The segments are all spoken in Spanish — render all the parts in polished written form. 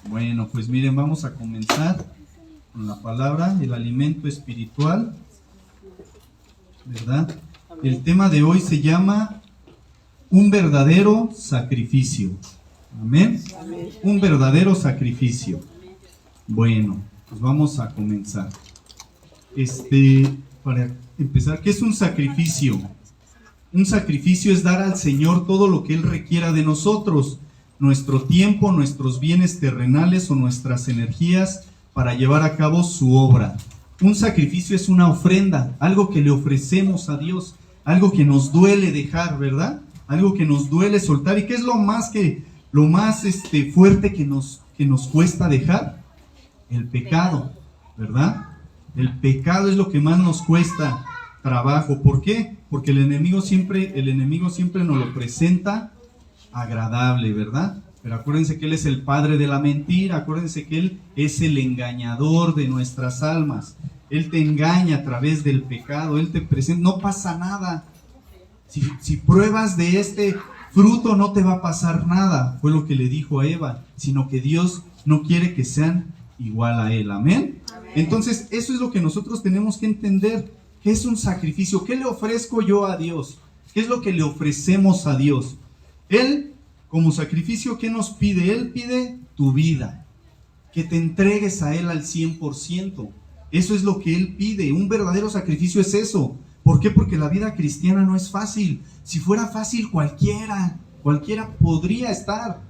Bueno, pues miren, vamos a comenzar con la palabra, el alimento espiritual, ¿verdad? El tema de hoy se llama un verdadero sacrificio. Amén. Un verdadero sacrificio. Bueno, pues vamos a comenzar. Para empezar, ¿qué es un sacrificio? Un sacrificio es dar al Señor todo lo que Él requiera de nosotros, nuestro tiempo, nuestros bienes terrenales o nuestras energías para llevar a cabo su obra. Un sacrificio es una ofrenda, algo que le ofrecemos a Dios, algo que nos duele dejar, ¿verdad? Algo que nos duele soltar. ¿Y qué es lo más fuerte que nos cuesta dejar? El pecado, ¿verdad? El pecado es lo que más nos cuesta trabajo. ¿Por qué? Porque el enemigo siempre nos lo presenta agradable, ¿verdad? Pero acuérdense que Él es el padre de la mentira, acuérdense que Él es el engañador de nuestras almas. Él te engaña a través del pecado, Él te presenta, no pasa nada. Si pruebas de este fruto no te va a pasar nada, fue lo que le dijo a Eva, sino que Dios no quiere que sean igual a Él, ¿amén? Entonces, eso es lo que nosotros tenemos que entender, que es un sacrificio. ¿Qué le ofrezco yo a Dios? ¿Qué es lo que le ofrecemos a Dios? Él, como sacrificio, ¿qué nos pide? Él pide tu vida, que te entregues a Él al 100%. Eso es lo que Él pide. Un verdadero sacrificio es eso. ¿Por qué? Porque la vida cristiana no es fácil. Si fuera fácil, cualquiera podría estar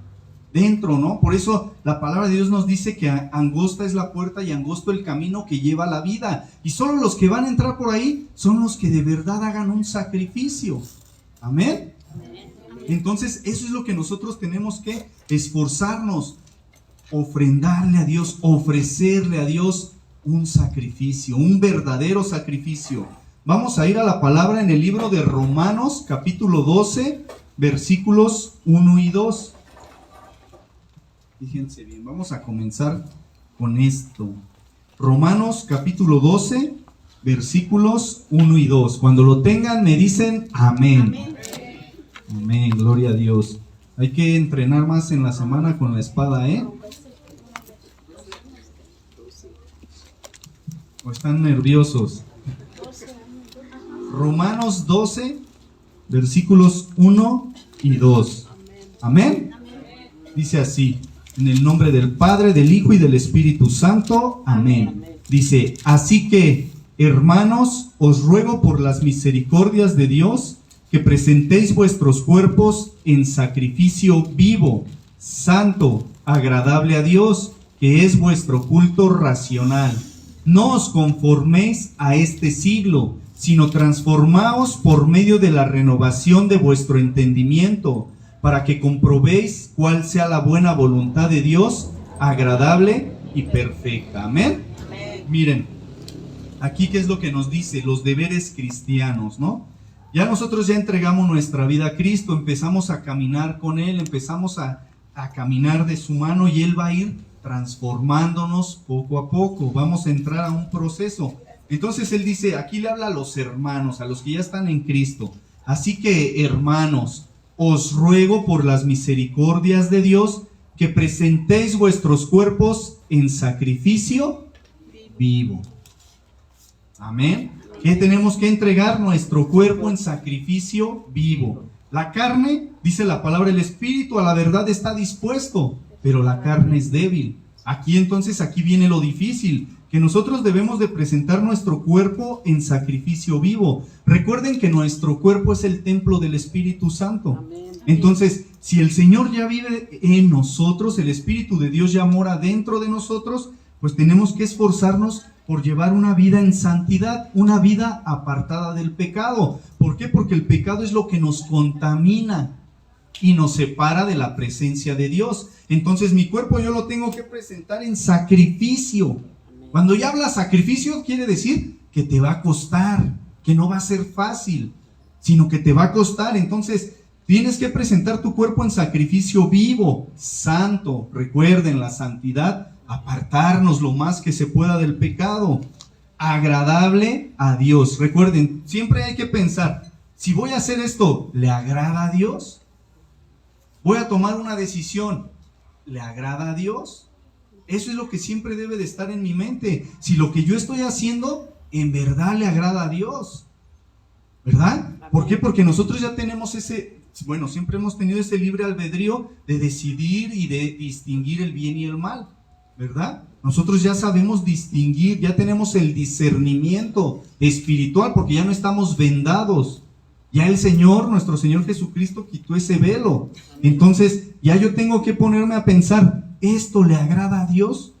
dentro, ¿no? Por eso la palabra de Dios nos dice que angosta es la puerta y angosto el camino que lleva a la vida. Y solo los que van a entrar por ahí son los que de verdad hagan un sacrificio. ¿Amén? Entonces, eso es lo que nosotros tenemos que esforzarnos, ofrendarle a Dios, ofrecerle a Dios un sacrificio, un verdadero sacrificio. Vamos a ir a la palabra en el libro de Romanos, capítulo 12, versículos 1 y 2. Fíjense bien, vamos a comenzar con esto. Romanos, capítulo 12, versículos 1 y 2. Cuando lo tengan, me dicen amén. Amén, gloria a Dios. Hay que entrenar más en la semana con la espada, ¿eh? ¿O están nerviosos? Romanos 12, versículos 1 y 2. Amén. Dice así, en el nombre del Padre, del Hijo y del Espíritu Santo. Amén. Dice, así que, hermanos, os ruego por las misericordias de Dios, que presentéis vuestros cuerpos en sacrificio vivo, santo, agradable a Dios, que es vuestro culto racional. No os conforméis a este siglo, sino transformaos por medio de la renovación de vuestro entendimiento, para que comprobéis cuál sea la buena voluntad de Dios, agradable y perfecta. ¿Amén? Amén. Miren, aquí qué es lo que nos dice, los deberes cristianos, ¿no? Ya nosotros ya entregamos nuestra vida a Cristo, empezamos a caminar con Él, empezamos a caminar de su mano y Él va a ir transformándonos poco a poco, vamos a entrar a un proceso. Entonces Él dice, aquí le habla a los hermanos, a los que ya están en Cristo. Así que, hermanos, os ruego por las misericordias de Dios que presentéis vuestros cuerpos en sacrificio vivo. Amén. Que tenemos que entregar nuestro cuerpo en sacrificio vivo. La carne, dice la palabra, el espíritu a la verdad está dispuesto, pero la carne es débil. Aquí viene lo difícil, que nosotros debemos de presentar nuestro cuerpo en sacrificio vivo. Recuerden que nuestro cuerpo es el templo del Espíritu Santo. Entonces, si el Señor ya vive en nosotros, el Espíritu de Dios ya mora dentro de nosotros, pues tenemos que esforzarnos por llevar una vida en santidad, una vida apartada del pecado. ¿Por qué? Porque el pecado es lo que nos contamina y nos separa de la presencia de Dios. Entonces mi cuerpo yo lo tengo que presentar en sacrificio. Cuando ya habla sacrificio, quiere decir que te va a costar, que no va a ser fácil, sino que te va a costar. Entonces tienes que presentar tu cuerpo en sacrificio vivo, santo. Recuerden la santidad, apartarnos lo más que se pueda del pecado, agradable a Dios. Recuerden, siempre hay que pensar, si voy a hacer esto, ¿le agrada a Dios? Voy a tomar una decisión, ¿le agrada a Dios? Eso es lo que siempre debe de estar en mi mente. Si lo que yo estoy haciendo en verdad le agrada a Dios, ¿verdad? ¿Por qué? Porque nosotros ya tenemos siempre hemos tenido ese libre albedrío de decidir y de distinguir el bien y el mal, ¿verdad? Nosotros ya sabemos distinguir, ya tenemos el discernimiento espiritual porque ya no estamos vendados. Ya el Señor, nuestro Señor Jesucristo, quitó ese velo. Entonces, ya yo tengo que ponerme a pensar, ¿esto le agrada a Dios?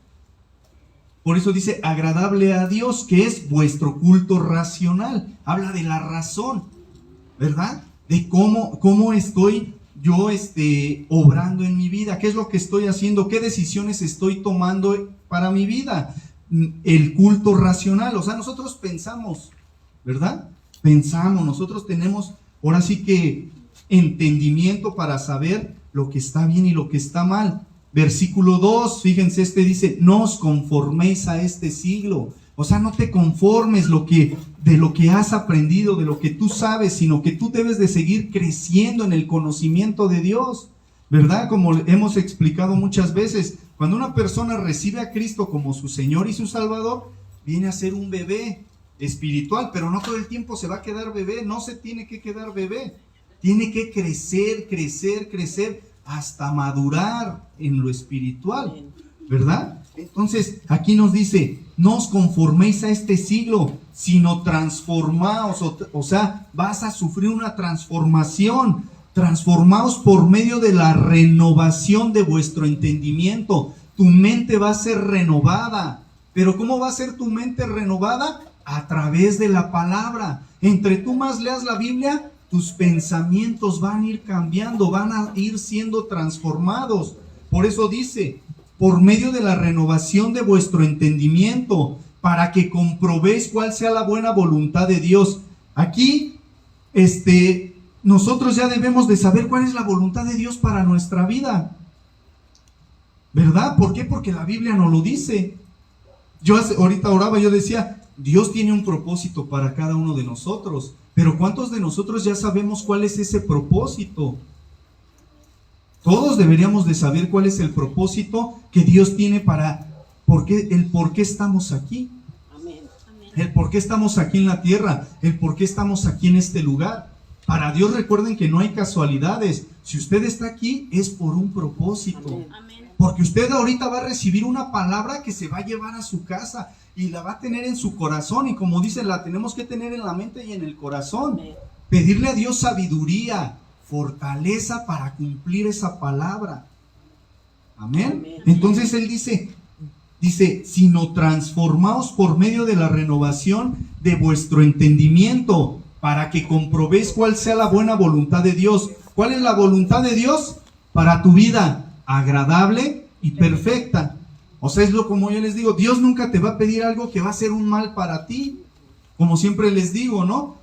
Por eso dice, agradable a Dios, que es vuestro culto racional. Habla de la razón, ¿verdad? De cómo estoy yo obrando en mi vida, qué es lo que estoy haciendo, qué decisiones estoy tomando para mi vida. El culto racional, o sea, nosotros pensamos, ¿verdad? Pensamos, nosotros tenemos ahora sí que entendimiento para saber lo que está bien y lo que está mal. Versículo 2, fíjense, dice, no os conforméis a este siglo. O sea, no te conformes de lo que has aprendido, de lo que tú sabes, sino que tú debes de seguir creciendo en el conocimiento de Dios, ¿verdad? Como hemos explicado muchas veces, cuando una persona recibe a Cristo como su Señor y su Salvador, viene a ser un bebé espiritual, pero no todo el tiempo se va a quedar bebé, no se tiene que quedar bebé, tiene que crecer hasta madurar en lo espiritual, ¿verdad? Entonces aquí nos dice, no os conforméis a este siglo, sino transformaos, o sea, vas a sufrir una transformación, transformaos por medio de la renovación de vuestro entendimiento. Tu mente va a ser renovada, pero ¿cómo va a ser tu mente renovada? A través de la palabra. Entre tú más leas la Biblia, tus pensamientos van a ir cambiando, van a ir siendo transformados. Por eso dice, por medio de la renovación de vuestro entendimiento, para que comprobéis cuál sea la buena voluntad de Dios. Aquí, nosotros ya debemos de saber cuál es la voluntad de Dios para nuestra vida, ¿verdad? ¿Por qué? Porque la Biblia nos lo dice. Yo ahorita oraba, yo decía, Dios tiene un propósito para cada uno de nosotros, pero ¿cuántos de nosotros ya sabemos cuál es ese propósito? Todos deberíamos de saber cuál es el propósito que Dios tiene el por qué estamos aquí. Amén. El por qué estamos aquí en la tierra, el por qué estamos aquí en este lugar. Para Dios, recuerden que no hay casualidades. Si usted está aquí es por un propósito. Amén. Porque usted ahorita va a recibir una palabra que se va a llevar a su casa y la va a tener en su corazón. Y como dice, la tenemos que tener en la mente y en el corazón. Amén. Pedirle a Dios sabiduría, fortaleza para cumplir esa palabra. Amén. Amén. Entonces Él dice, sino transformaos por medio de la renovación de vuestro entendimiento, para que comprobéis cuál sea la buena voluntad de Dios. ¿Cuál es la voluntad de Dios para tu vida? Agradable y perfecta. O sea, como yo les digo, Dios nunca te va a pedir algo que va a ser un mal para ti. Como siempre les digo, ¿no?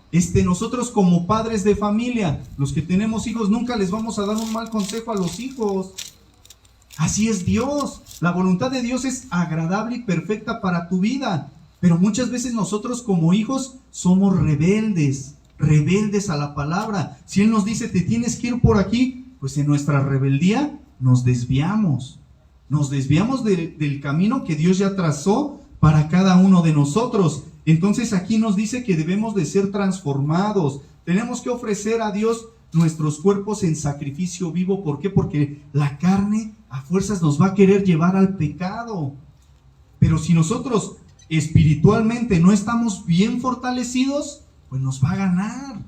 Nosotros como padres de familia, los que tenemos hijos, nunca les vamos a dar un mal consejo a los hijos. Así es Dios. La voluntad de Dios es agradable y perfecta para tu vida. Pero muchas veces nosotros como hijos somos rebeldes a la palabra. Si Él nos dice, te tienes que ir por aquí, pues en nuestra rebeldía nos desviamos del camino que Dios ya trazó para cada uno de nosotros. Entonces aquí nos dice que debemos de ser transformados. Tenemos que ofrecer a Dios nuestros cuerpos en sacrificio vivo. ¿Por qué? Porque la carne a fuerzas nos va a querer llevar al pecado. Pero si nosotros espiritualmente no estamos bien fortalecidos, pues nos va a ganar.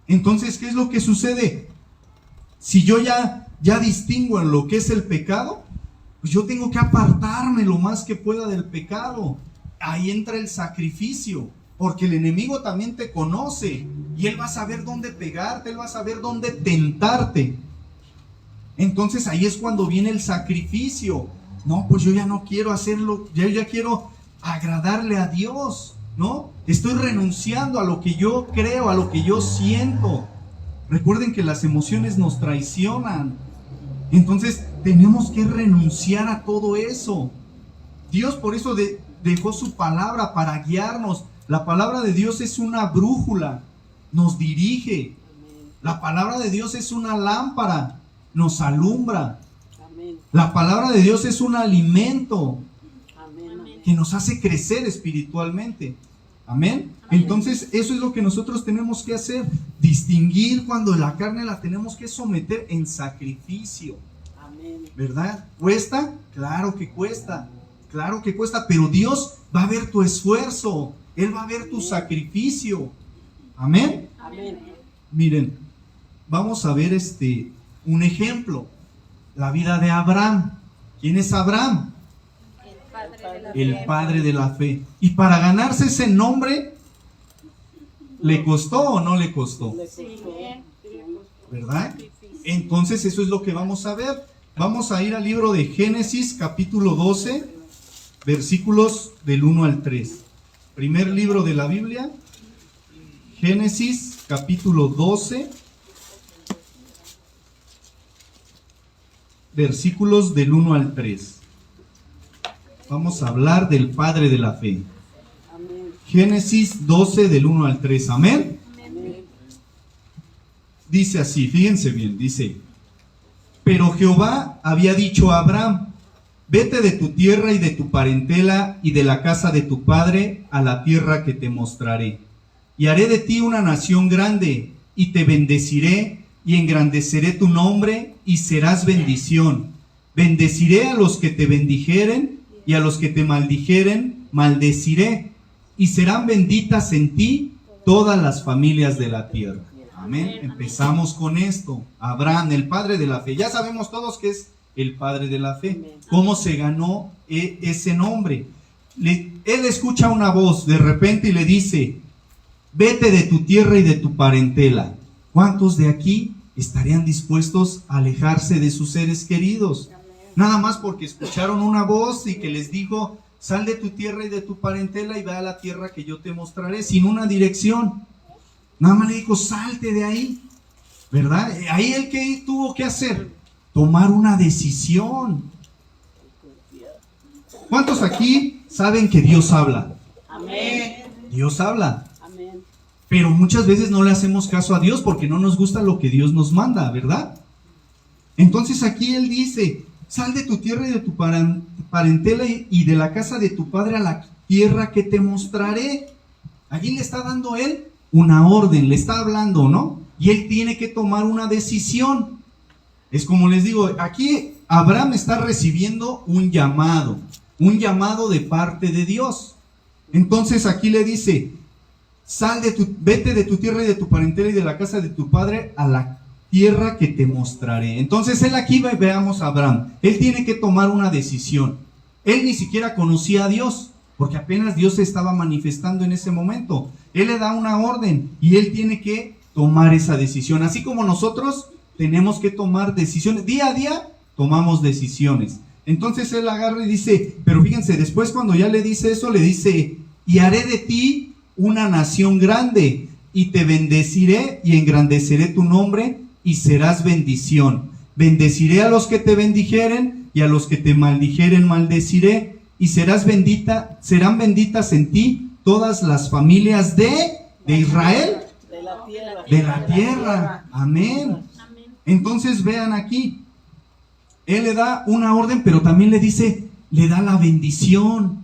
Entonces, ¿qué es lo que sucede? Si yo ya distingo en lo que es el pecado, pues yo tengo que apartarme lo más que pueda del pecado. Ahí entra el sacrificio, porque el enemigo también te conoce y él va a saber dónde pegarte, él va a saber dónde tentarte. Entonces ahí es cuando viene el sacrificio. No, pues yo ya no quiero hacerlo, ya quiero agradarle a Dios, ¿no? Estoy renunciando a lo que yo creo, a lo que yo siento. Recuerden que las emociones nos traicionan. Entonces tenemos que renunciar a todo eso. Dios por eso dejó su palabra para guiarnos. La palabra de Dios es una brújula, nos dirige. La palabra de Dios es una lámpara, nos alumbra. La palabra de Dios es un alimento, que nos hace crecer espiritualmente. Amén. Entonces eso es lo que nosotros tenemos que hacer, distinguir cuando la carne la tenemos que someter en sacrificio. ¿Verdad? ¿Cuesta? Claro que cuesta, pero Dios va a ver tu esfuerzo, Él va a ver tu sacrificio. Amén. Miren, vamos a ver un ejemplo, la vida de Abraham. ¿Quién es Abraham? El padre de la fe. Y para ganarse ese nombre, ¿le costó o no le costó? ¿Verdad? Entonces eso es lo que vamos a ver. Vamos a ir al libro de Génesis, capítulo 12, versículos del 1 al 3. Primer libro de la Biblia, Génesis, capítulo 12, versículos del 1 al 3. Vamos a hablar del Padre de la fe. Génesis 12, del 1 al 3. Amén. Dice así, fíjense bien, dice: pero Jehová había dicho a Abraham: vete de tu tierra y de tu parentela y de la casa de tu padre a la tierra que te mostraré. Y haré de ti una nación grande, y te bendeciré, y engrandeceré tu nombre, y serás bendición. Bendeciré a los que te bendijeren, y a los que te maldijeren, maldeciré. Y serán benditas en ti todas las familias de la tierra. Amén. Empezamos con esto. Abraham, el padre de la fe. Ya sabemos todos que es el padre de la fe. ¿Cómo se ganó ese nombre? Él escucha una voz de repente y le dice: vete de tu tierra y de tu parentela. ¿Cuántos de aquí estarían dispuestos a alejarse de sus seres queridos? Nada más porque escucharon una voz y que les dijo: sal de tu tierra y de tu parentela y ve a la tierra que yo te mostraré, sin una dirección. Nada más le dijo: salte de ahí, ¿verdad? Ahí el que tuvo que hacer, tomar una decisión. ¿Cuántos aquí saben que Dios habla? Amén. Dios habla. Amén. Pero muchas veces no le hacemos caso a Dios porque no nos gusta lo que Dios nos manda, ¿verdad? Entonces aquí Él dice: sal de tu tierra y de tu parentela y de la casa de tu padre a la tierra que te mostraré. Allí le está dando Él una orden, le está hablando, ¿no? Y Él tiene que tomar una decisión. Es como les digo, aquí Abraham está recibiendo un llamado de parte de Dios. Entonces aquí le dice: vete de tu tierra y de tu parentela y de la casa de tu padre a la tierra que te mostraré. Entonces él aquí, veamos a Abraham, él tiene que tomar una decisión. Él ni siquiera conocía a Dios, porque apenas Dios se estaba manifestando en ese momento. Él le da una orden y él tiene que tomar esa decisión. Así como nosotros tenemos que tomar decisiones, día a día tomamos decisiones. Entonces él agarra y dice, pero fíjense, después cuando ya le dice eso, le dice: y haré de ti una nación grande, y te bendeciré y engrandeceré tu nombre, y serás bendición. Bendeciré a los que te bendijeren, y a los que te maldijeren maldeciré, y serán benditas en ti todas las familias de Israel, de la tierra. Amén. Entonces vean aquí, Él le da una orden, pero también le da la bendición.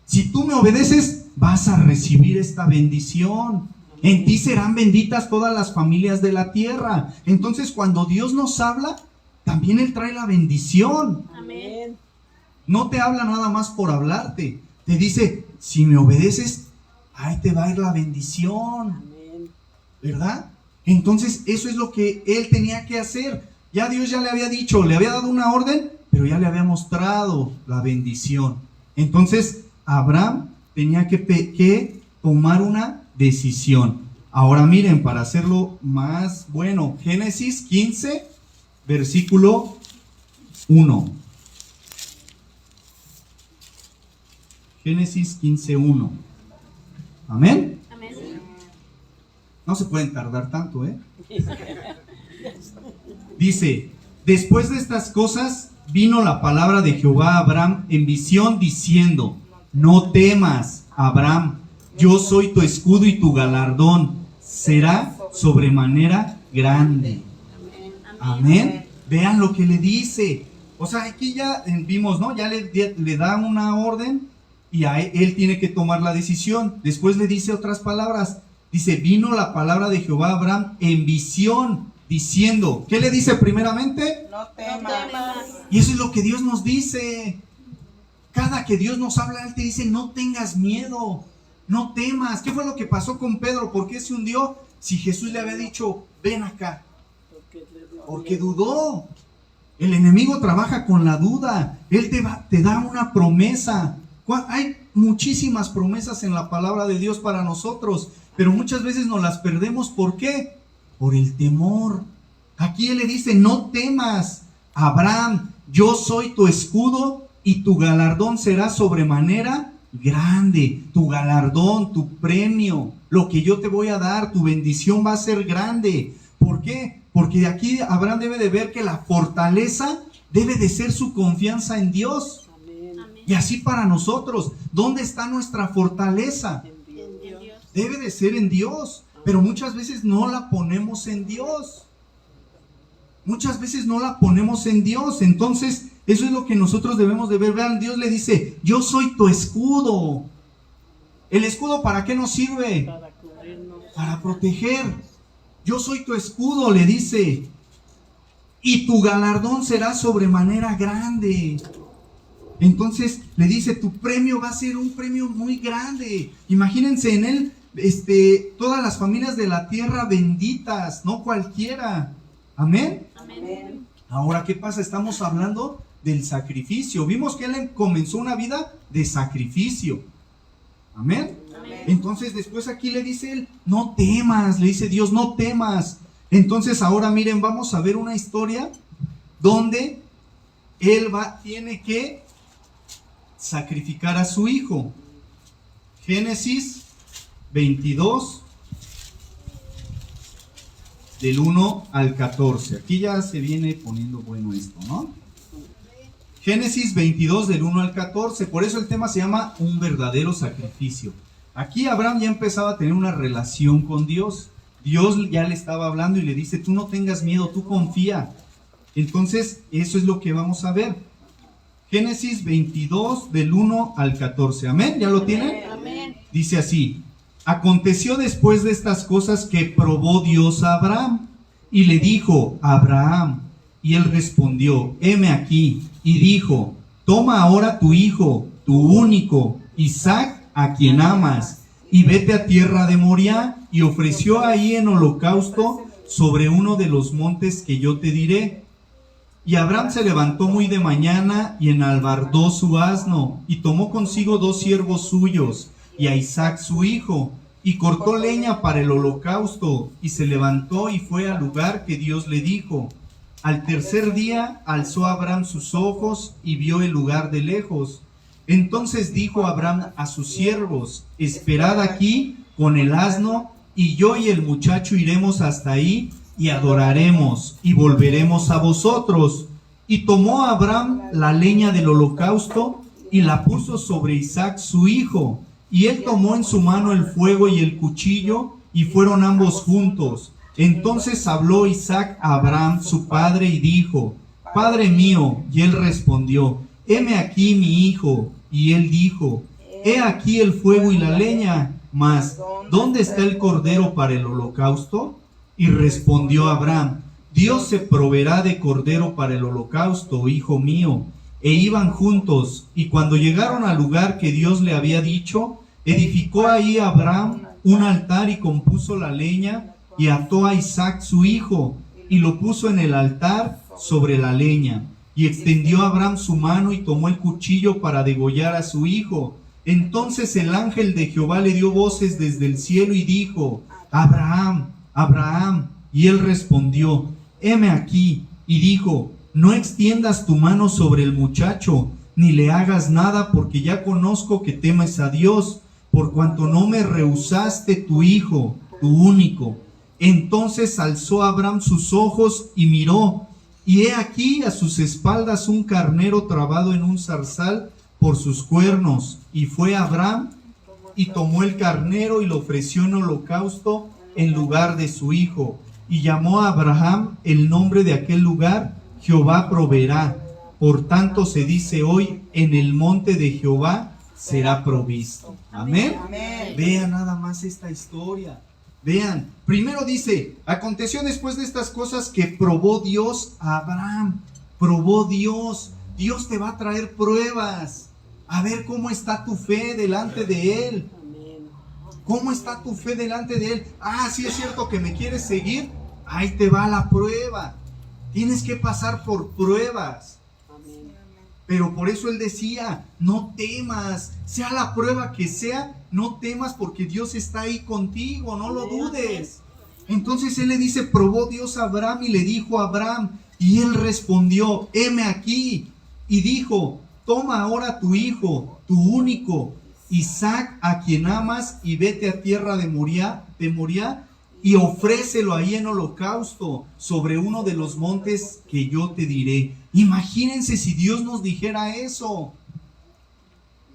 Si tú me obedeces, vas a recibir esta bendición. En ti serán benditas todas las familias de la tierra. Entonces, cuando Dios nos habla, también Él trae la bendición. Amén. No te habla nada más por hablarte. Te dice: si me obedeces, ahí te va a ir la bendición. Amén. ¿Verdad? Entonces, eso es lo que Él tenía que hacer. Ya Dios ya le había dicho, le había dado una orden, pero ya le había mostrado la bendición. Entonces, Abraham tenía que tomar una decisión. Ahora miren, para hacerlo más bueno, Génesis 15, versículo 1. Génesis 15, 1. Amén. Amén. No se pueden tardar tanto, ¿eh? Dice: después de estas cosas vino la palabra de Jehová a Abraham en visión diciendo: no temas, Abraham, yo soy tu escudo y tu galardón será sobremanera grande. Amén. Vean lo que le dice. O sea, aquí ya vimos, ¿no? Ya le da una orden, y él tiene que tomar la decisión. Después le dice otras palabras. Dice, vino la palabra de Jehová a Abraham en visión, diciendo, ¿qué le dice primeramente? No temas. Y eso es lo que Dios nos dice. Cada que Dios nos habla, Él te dice, no tengas miedo, no temas. ¿Qué fue lo que pasó con Pedro? ¿Por qué se hundió? Si Jesús le había dicho, ven acá. Porque dudó. El enemigo trabaja con la duda. Él te da una promesa. Hay muchísimas promesas en la palabra de Dios para nosotros, pero muchas veces nos las perdemos. ¿Por qué? Por el temor. Aquí Él le dice, no temas, Abraham, yo soy tu escudo y tu galardón será sobremanera grande. Tu galardón, tu premio, lo que yo te voy a dar, tu bendición va a ser grande. ¿Por qué? Porque de aquí Abraham debe de ver que la fortaleza debe de ser su confianza en Dios. Y así para nosotros, ¿dónde está nuestra fortaleza? En Dios. Debe de ser en Dios, pero muchas veces no la ponemos en Dios. Muchas veces no la ponemos en Dios. Entonces, eso es lo que nosotros debemos de ver. Vean, Dios le dice, yo soy tu escudo. ¿El escudo para qué nos sirve? Para cubrirnos. Para proteger. Yo soy tu escudo, le dice. Y tu galardón será sobremanera grande. Entonces le dice, tu premio va a ser un premio muy grande. Imagínense en él, todas las familias de la tierra benditas, no cualquiera. Amén. Amén. Ahora, ¿qué pasa? Estamos hablando del sacrificio. Vimos que él comenzó una vida de sacrificio. Amén. Amén. Entonces después aquí le dice él, no temas, le dice Dios, no temas. Entonces ahora miren, vamos a ver una historia donde él tiene que sacrificar a su hijo. Génesis 22 del 1 al 14. Aquí ya se viene poniendo bueno esto, ¿no? Génesis 22 del 1 al 14. Por eso el tema se llama un verdadero sacrificio. Aquí Abraham ya empezaba a tener una relación con Dios. Dios ya le estaba hablando y le dice, tú no tengas miedo, tú confía. Entonces, eso es lo que vamos a ver. Génesis 22 del 1 al 14. Amén, ¿ya lo tienen? Amén. Dice así, aconteció después de estas cosas que probó Dios a Abraham y le dijo, Abraham, y él respondió, heme aquí, y dijo, toma ahora tu hijo, tu único, Isaac, a quien amas, y vete a tierra de Moriah, y ofreció ahí en holocausto sobre uno de los montes que yo te diré. Y Abraham se levantó muy de mañana y enalbardó su asno, y tomó consigo 2 siervos suyos, y a Isaac su hijo, y cortó leña para el holocausto, y se levantó y fue al lugar que Dios le dijo. Al tercer día alzó Abraham sus ojos y vio el lugar de lejos. Entonces dijo Abraham a sus siervos, esperad aquí con el asno, y yo y el muchacho iremos hasta ahí, y adoraremos, y volveremos a vosotros. Y tomó Abraham la leña del holocausto, y la puso sobre Isaac su hijo. Y él tomó en su mano el fuego y el cuchillo, y fueron ambos juntos. Entonces habló Isaac a Abraham su padre, y dijo, Padre mío. Y él respondió, heme aquí mi hijo. Y él dijo, he aquí el fuego y la leña, mas ¿dónde está el cordero para el holocausto? Y respondió Abraham, Dios se proveerá de cordero para el holocausto, hijo mío. E iban juntos, y cuando llegaron al lugar que Dios le había dicho, edificó ahí Abraham un altar y compuso la leña, y ató a Isaac su hijo, y lo puso en el altar sobre la leña. Y extendió Abraham su mano y tomó el cuchillo para degollar a su hijo. Entonces el ángel de Jehová le dio voces desde el cielo y dijo, Abraham, Abraham. Y él respondió, heme aquí. Y dijo, no extiendas tu mano sobre el muchacho, ni le hagas nada, porque ya conozco que temes a Dios, por cuanto no me rehusaste tu hijo, tu único. Entonces alzó Abraham sus ojos y miró, y he aquí a sus espaldas un carnero trabado en un zarzal por sus cuernos. Y fue Abraham y tomó el carnero y lo ofreció en holocausto en lugar de su hijo. Y llamó a Abraham el nombre de aquel lugar, Jehová proveerá. Por tanto se dice hoy, en el monte de Jehová será provisto. Amén. Amén. Vean nada más esta historia. Vean, primero dice, aconteció después de estas cosas que probó Dios a Abraham. Probó Dios. Dios te va a traer pruebas. A ver cómo está tu fe delante de Él. ¿Cómo está tu fe delante de Él? Ah, sí es cierto que me quieres seguir. Ahí te va la prueba. Tienes que pasar por pruebas. Pero por eso Él decía, no temas, sea la prueba que sea, no temas porque Dios está ahí contigo, no lo dudes. Entonces Él le dice, probó Dios a Abraham y le dijo a Abraham, y Él respondió, heme aquí. Y dijo, toma ahora tu hijo, tu único, Isaac, a quien amas, y vete a tierra de Moriah, y ofrécelo ahí en holocausto sobre uno de los montes que yo te diré. Imagínense si Dios nos dijera eso.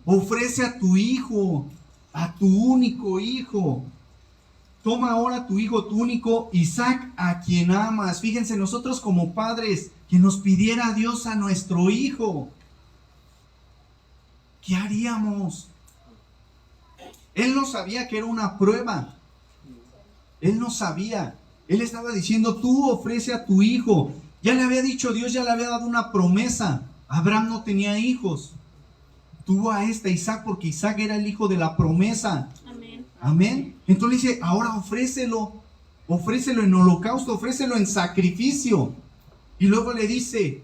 Ofrece a tu hijo, a tu único hijo. Toma ahora tu hijo, tu único Isaac, a quien amas. Fíjense, nosotros como padres, que nos pidiera a Dios a nuestro hijo, ¿qué haríamos? Él no sabía que era una prueba. Él no sabía. Él estaba diciendo, tú ofrece a tu hijo. Ya le había dicho Dios, ya le había dado una promesa. Abraham no tenía hijos. Tuvo a Isaac porque Isaac era el hijo de la promesa. Amén. Amén. Entonces dice, ahora ofrécelo. Ofrécelo en holocausto, ofrécelo en sacrificio. Y luego le dice,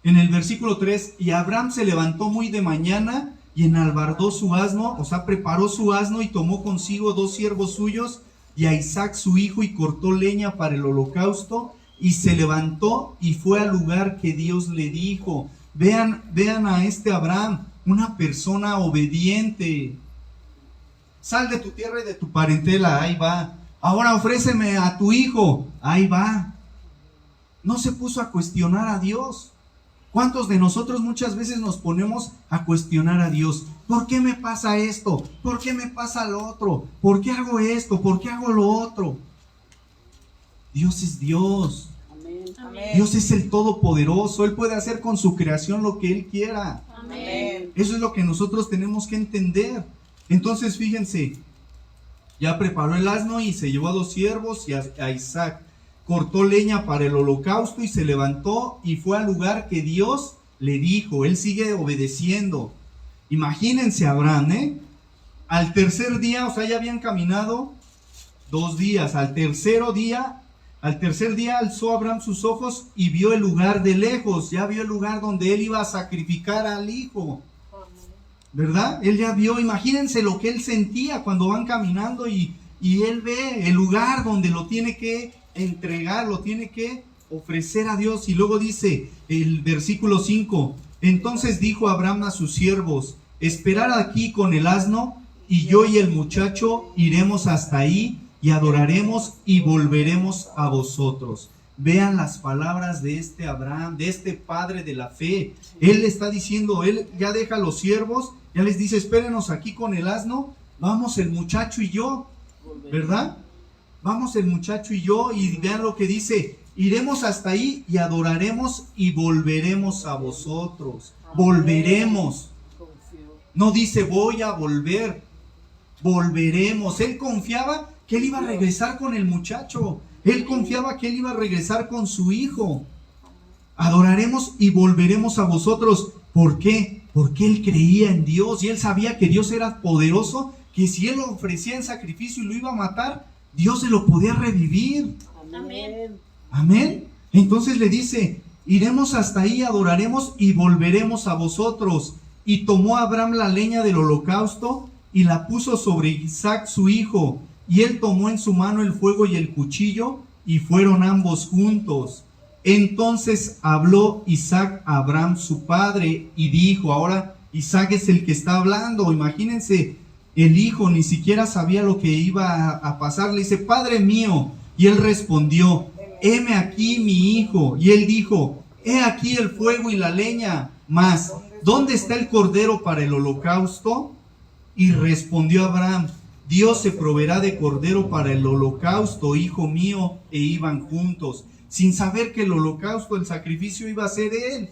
en el versículo 3, y Abraham se levantó muy de mañana y enalbardó su asno, o sea, preparó su asno y tomó consigo 2 siervos suyos y a Isaac su hijo y cortó leña para el holocausto y se levantó y fue al lugar que Dios le dijo. Vean a este Abraham, una persona obediente. Sal de tu tierra y de tu parentela, ahí va. Ahora ofréceme a tu hijo, ahí va. No se puso a cuestionar a Dios. ¿Cuántos de nosotros muchas veces nos ponemos a cuestionar a Dios? ¿Por qué me pasa esto? ¿Por qué me pasa lo otro? ¿Por qué hago esto? ¿Por qué hago lo otro? Dios es Dios. Amén. Dios es el Todopoderoso. Él puede hacer con su creación lo que Él quiera. Amén. Eso es lo que nosotros tenemos que entender. Entonces, fíjense, ya preparó el asno y se llevó a 2 siervos y a Isaac. Cortó leña para el holocausto y se levantó y fue al lugar que Dios le dijo. Él sigue obedeciendo. Imagínense a Abraham, al tercer día, o sea, ya habían caminado 2 días. Al tercer día alzó Abraham sus ojos y vio el lugar de lejos. Ya vio el lugar donde él iba a sacrificar al hijo. ¿Verdad? Él ya vio, imagínense lo que él sentía cuando van caminando y él ve el lugar donde lo tiene que entregar, lo tiene que ofrecer a Dios. Y luego dice el versículo 5, entonces dijo Abraham a sus siervos, esperad aquí con el asno y yo y el muchacho iremos hasta ahí y adoraremos y volveremos a vosotros. Vean las palabras de este Abraham, de este padre de la fe. Él le está diciendo, él ya deja a los siervos, ya les dice, espérenos aquí con el asno, vamos el muchacho y yo, ¿verdad? Vamos el muchacho y yo, y vean lo que dice, iremos hasta ahí y adoraremos y volveremos a vosotros. Volveremos. No dice voy a volver, volveremos. Él confiaba que él iba a regresar con el muchacho. Él confiaba que él iba a regresar con su hijo. Adoraremos y volveremos a vosotros. ¿Por qué? Porque él creía en Dios y él sabía que Dios era poderoso, que si él lo ofrecía en sacrificio y lo iba a matar, Dios se lo podía revivir. Amén. Amén. Entonces le dice, iremos hasta ahí, adoraremos y volveremos a vosotros. Y tomó Abraham la leña del holocausto y la puso sobre Isaac su hijo. Y él tomó en su mano el fuego y el cuchillo y fueron ambos juntos. Entonces habló Isaac a Abraham su padre y dijo, ahora Isaac es el que está hablando, imagínense. El hijo ni siquiera sabía lo que iba a pasar. Le dice, Padre mío. Y él respondió, heme aquí mi hijo. Y él dijo, he aquí el fuego y la leña. Mas, ¿dónde está el cordero para el holocausto? Y respondió Abraham, Dios se proveerá de cordero para el holocausto, hijo mío. E iban juntos, sin saber que el holocausto, el sacrificio iba a ser él.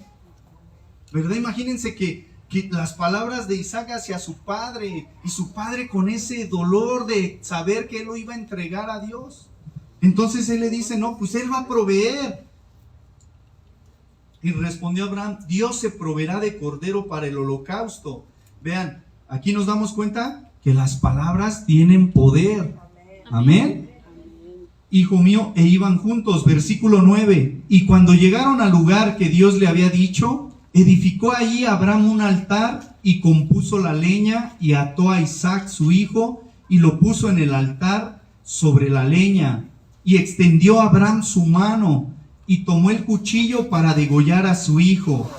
¿Verdad? Imagínense que que las palabras de Isaac hacia su padre, y su padre con ese dolor de saber que él lo iba a entregar a Dios. Entonces él le dice, no, pues él va a proveer. Y respondió Abraham, Dios se proveerá de cordero para el holocausto. Vean, aquí nos damos cuenta que las palabras tienen poder. Amén. Hijo mío, e iban juntos. Versículo 9. Y cuando llegaron al lugar que Dios le había dicho, edificó allí Abraham un altar y compuso la leña y ató a Isaac su hijo y lo puso en el altar sobre la leña. Y extendió Abraham su mano y tomó el cuchillo para degollar a su hijo.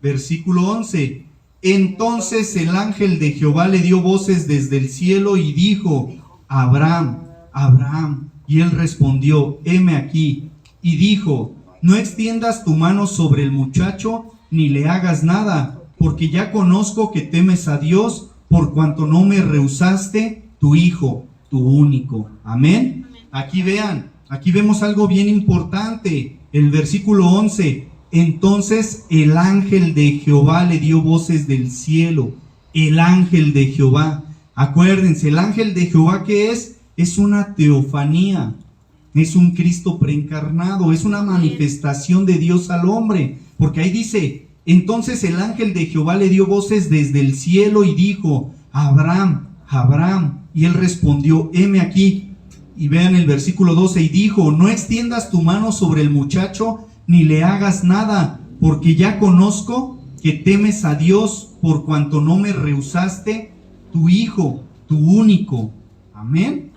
Versículo 11. Entonces el ángel de Jehová le dio voces desde el cielo y dijo, Abraham, Abraham. Y él respondió, heme aquí. Y dijo, no extiendas tu mano sobre el muchacho, ni le hagas nada, porque ya conozco que temes a Dios, por cuanto no me rehusaste tu hijo, tu único. Amén. Aquí vean, aquí vemos algo bien importante. El versículo 11. Entonces el ángel de Jehová le dio voces del cielo. El ángel de Jehová. Acuérdense, el ángel de Jehová, ¿qué es? Es una teofanía, es un Cristo preencarnado, es una manifestación de Dios al hombre, porque ahí dice, entonces el ángel de Jehová le dio voces desde el cielo y dijo, Abraham, Abraham, y él respondió, heme aquí. Y vean el versículo 12, y dijo, no extiendas tu mano sobre el muchacho, ni le hagas nada, porque ya conozco que temes a Dios, por cuanto no me rehusaste tu hijo, tu único. Amén.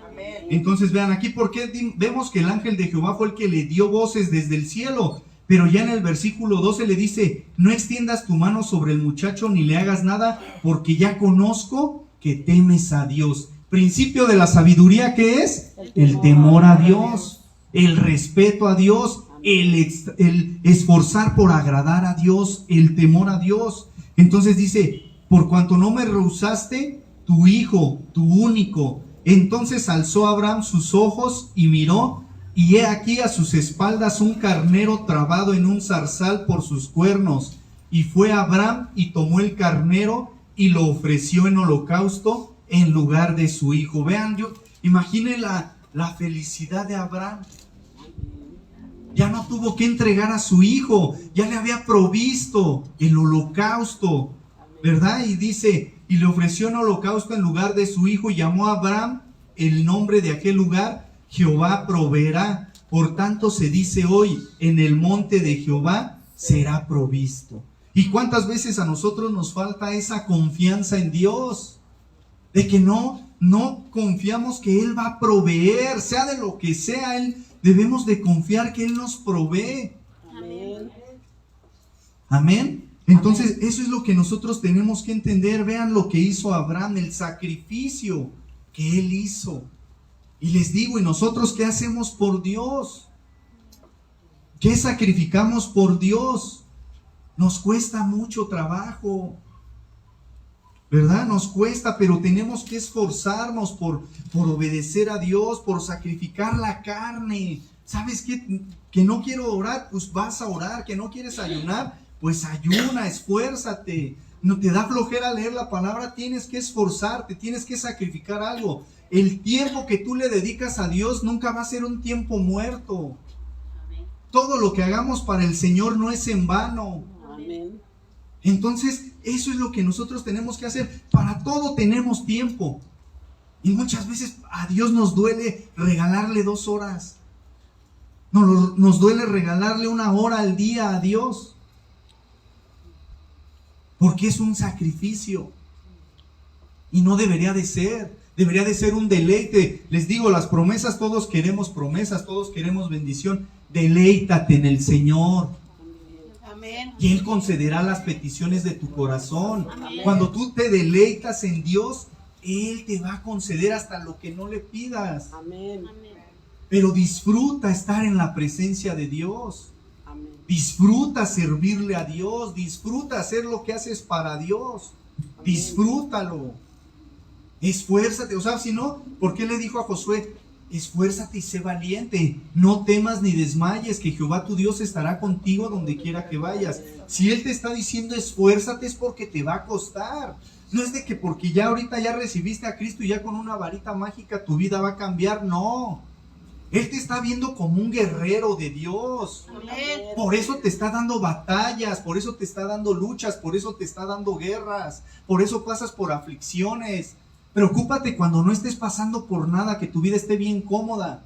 Entonces vean aquí porque vemos que el ángel de Jehová fue el que le dio voces desde el cielo, pero ya en el versículo 12 le dice, no extiendas tu mano sobre el muchacho ni le hagas nada, porque ya conozco que temes a Dios. Principio de la sabiduría, ¿qué es? El temor a Dios, el respeto a Dios, el esforzar por agradar a Dios, el temor a Dios. Entonces dice, por cuanto no me rehusaste tu hijo, tu único. Entonces alzó Abraham sus ojos y miró, y he aquí a sus espaldas un carnero trabado en un zarzal por sus cuernos. Y fue Abraham y tomó el carnero y lo ofreció en holocausto en lugar de su hijo. Vean, imaginen la felicidad de Abraham. Ya no tuvo que entregar a su hijo, ya le había provisto el holocausto, ¿verdad? Y dice, y le ofreció en holocausto en lugar de su hijo, y llamó a Abraham el nombre de aquel lugar, Jehová proveerá. Por tanto se dice hoy, en el monte de Jehová será provisto. ¿Y cuántas veces a nosotros nos falta esa confianza en Dios? De que no confiamos que Él va a proveer, sea de lo que sea, debemos de confiar que Él nos provee. Amén. Amén. Entonces, eso es lo que nosotros tenemos que entender. Vean lo que hizo Abraham, el sacrificio que él hizo. Y les digo, ¿y nosotros qué hacemos por Dios? ¿Qué sacrificamos por Dios? Nos cuesta mucho trabajo, ¿verdad? Nos cuesta, pero tenemos que esforzarnos por obedecer a Dios, por sacrificar la carne. ¿Sabes qué? Que no quiero orar, pues vas a orar. Que no quieres ayunar, pues ayuna, esfuérzate. No te da flojera leer la palabra, tienes que esforzarte, tienes que sacrificar algo. El tiempo que tú le dedicas a Dios nunca va a ser un tiempo muerto. Todo lo que hagamos para el Señor no es en vano. Amén. Entonces, eso es lo que nosotros tenemos que hacer. Para todo tenemos tiempo. Y muchas veces a Dios nos duele regalarle 2 horas. Nos duele regalarle 1 hora al día a Dios. Porque es un sacrificio. Y no debería de ser. Debería de ser un deleite. Les digo, las promesas, todos queremos promesas, todos queremos bendición. Deleítate en el Señor. Amén. Y Él concederá las peticiones de tu corazón. Amén. Cuando tú te deleitas en Dios, Él te va a conceder hasta lo que no le pidas. Amén. Pero disfruta estar en la presencia de Dios. Amén. Disfruta servirle a Dios. Disfruta hacer lo que haces para Dios. Disfrútalo. Esfuérzate. O sea, si no, ¿por qué le dijo a Josué? esfuérzate y sé valiente. No temas ni desmayes, que Jehová tu Dios estará contigo donde quiera que vayas. Si Él te está diciendo esfuérzate, es porque te va a costar. No es de que porque ya ahorita ya recibiste a Cristo y ya con una varita mágica tu vida va a cambiar. No. Él te está viendo como un guerrero de Dios. Amén. Por eso te está dando batallas, por eso te está dando luchas, por eso te está dando guerras, por eso pasas por aflicciones. Preocúpate cuando no estés pasando por nada, que tu vida esté bien cómoda.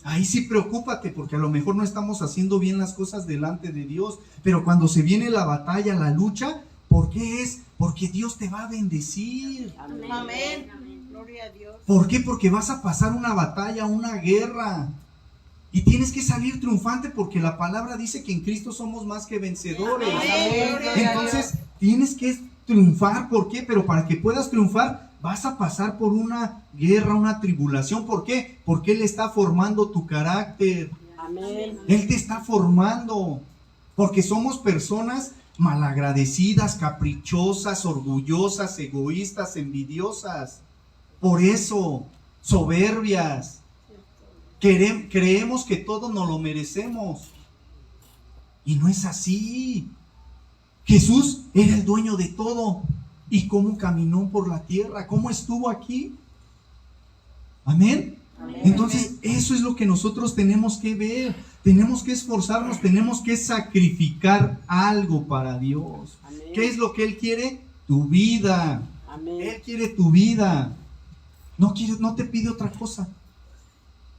Ahí sí preocúpate, porque a lo mejor no estamos haciendo bien las cosas delante de Dios. Pero cuando se viene la batalla, la lucha, ¿por qué es? Porque Dios te va a bendecir. Amén. Gloria a Dios. ¿Por qué? Porque vas a pasar una batalla, una guerra. Y tienes que salir triunfante, porque la palabra dice que en Cristo somos más que vencedores. Amén. Entonces, tienes que triunfar. ¿Por qué? Pero para que puedas triunfar, vas a pasar por una guerra, una tribulación. ¿Por qué? Porque Él está formando tu carácter. Amén. Él te está formando. Porque somos personas malagradecidas, caprichosas, orgullosas, egoístas, envidiosas. Por eso, soberbias. Creemos que todo nos lo merecemos. Y no es así. Jesús era el dueño de todo. ¿Y cómo caminó por la tierra? ¿Cómo estuvo aquí? Amén. Amén. Entonces, eso es lo que nosotros tenemos que ver. Tenemos que esforzarnos, tenemos que sacrificar algo para Dios. Amén. ¿Qué es lo que Él quiere? Tu vida. Amén. Él quiere tu vida. No te pide otra cosa.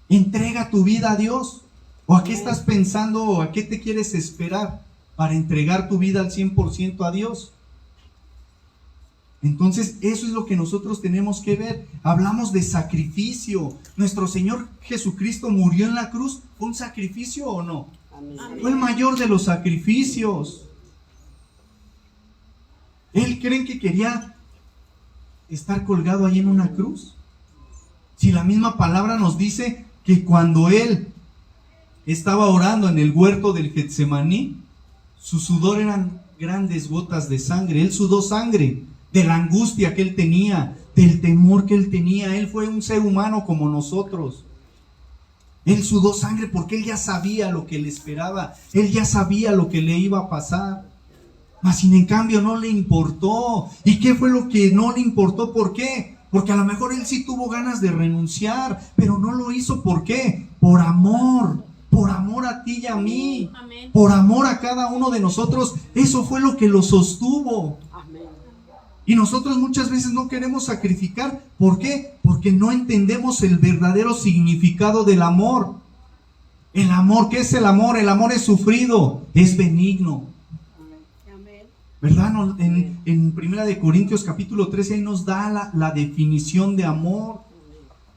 Entrega tu vida a Dios. ¿O a qué estás pensando o a qué te quieres esperar para entregar tu vida al 100% a Dios? Entonces, eso es lo que nosotros tenemos que ver. Hablamos de sacrificio. Nuestro Señor Jesucristo murió en la cruz. ¿Fue un sacrificio o no? Amén. Fue el mayor de los sacrificios. ¿Él creen que quería estar colgado ahí en una cruz? Si la misma palabra nos dice que cuando Él estaba orando en el huerto del Getsemaní, su sudor eran grandes gotas de sangre. Él sudó sangre de la angustia que Él tenía, del temor que Él tenía. Él fue un ser humano como nosotros. Él sudó sangre porque Él ya sabía lo que le esperaba. Él ya sabía lo que le iba a pasar. Mas sin en cambio no le importó. ¿Y qué fue lo que no le importó? ¿Por qué? Porque a lo mejor Él sí tuvo ganas de renunciar, pero no lo hizo. ¿Por qué? Por amor. Por amor a ti y a mí. Amén. Por amor a cada uno de nosotros. Eso fue lo que lo sostuvo. Amén. Y nosotros muchas veces no queremos sacrificar. ¿Por qué? Porque no entendemos el verdadero significado del amor. El amor, ¿qué es el amor? El amor es sufrido, es benigno. Amén. ¿Verdad? En 1 Corintios capítulo 13 ahí nos da la definición de amor.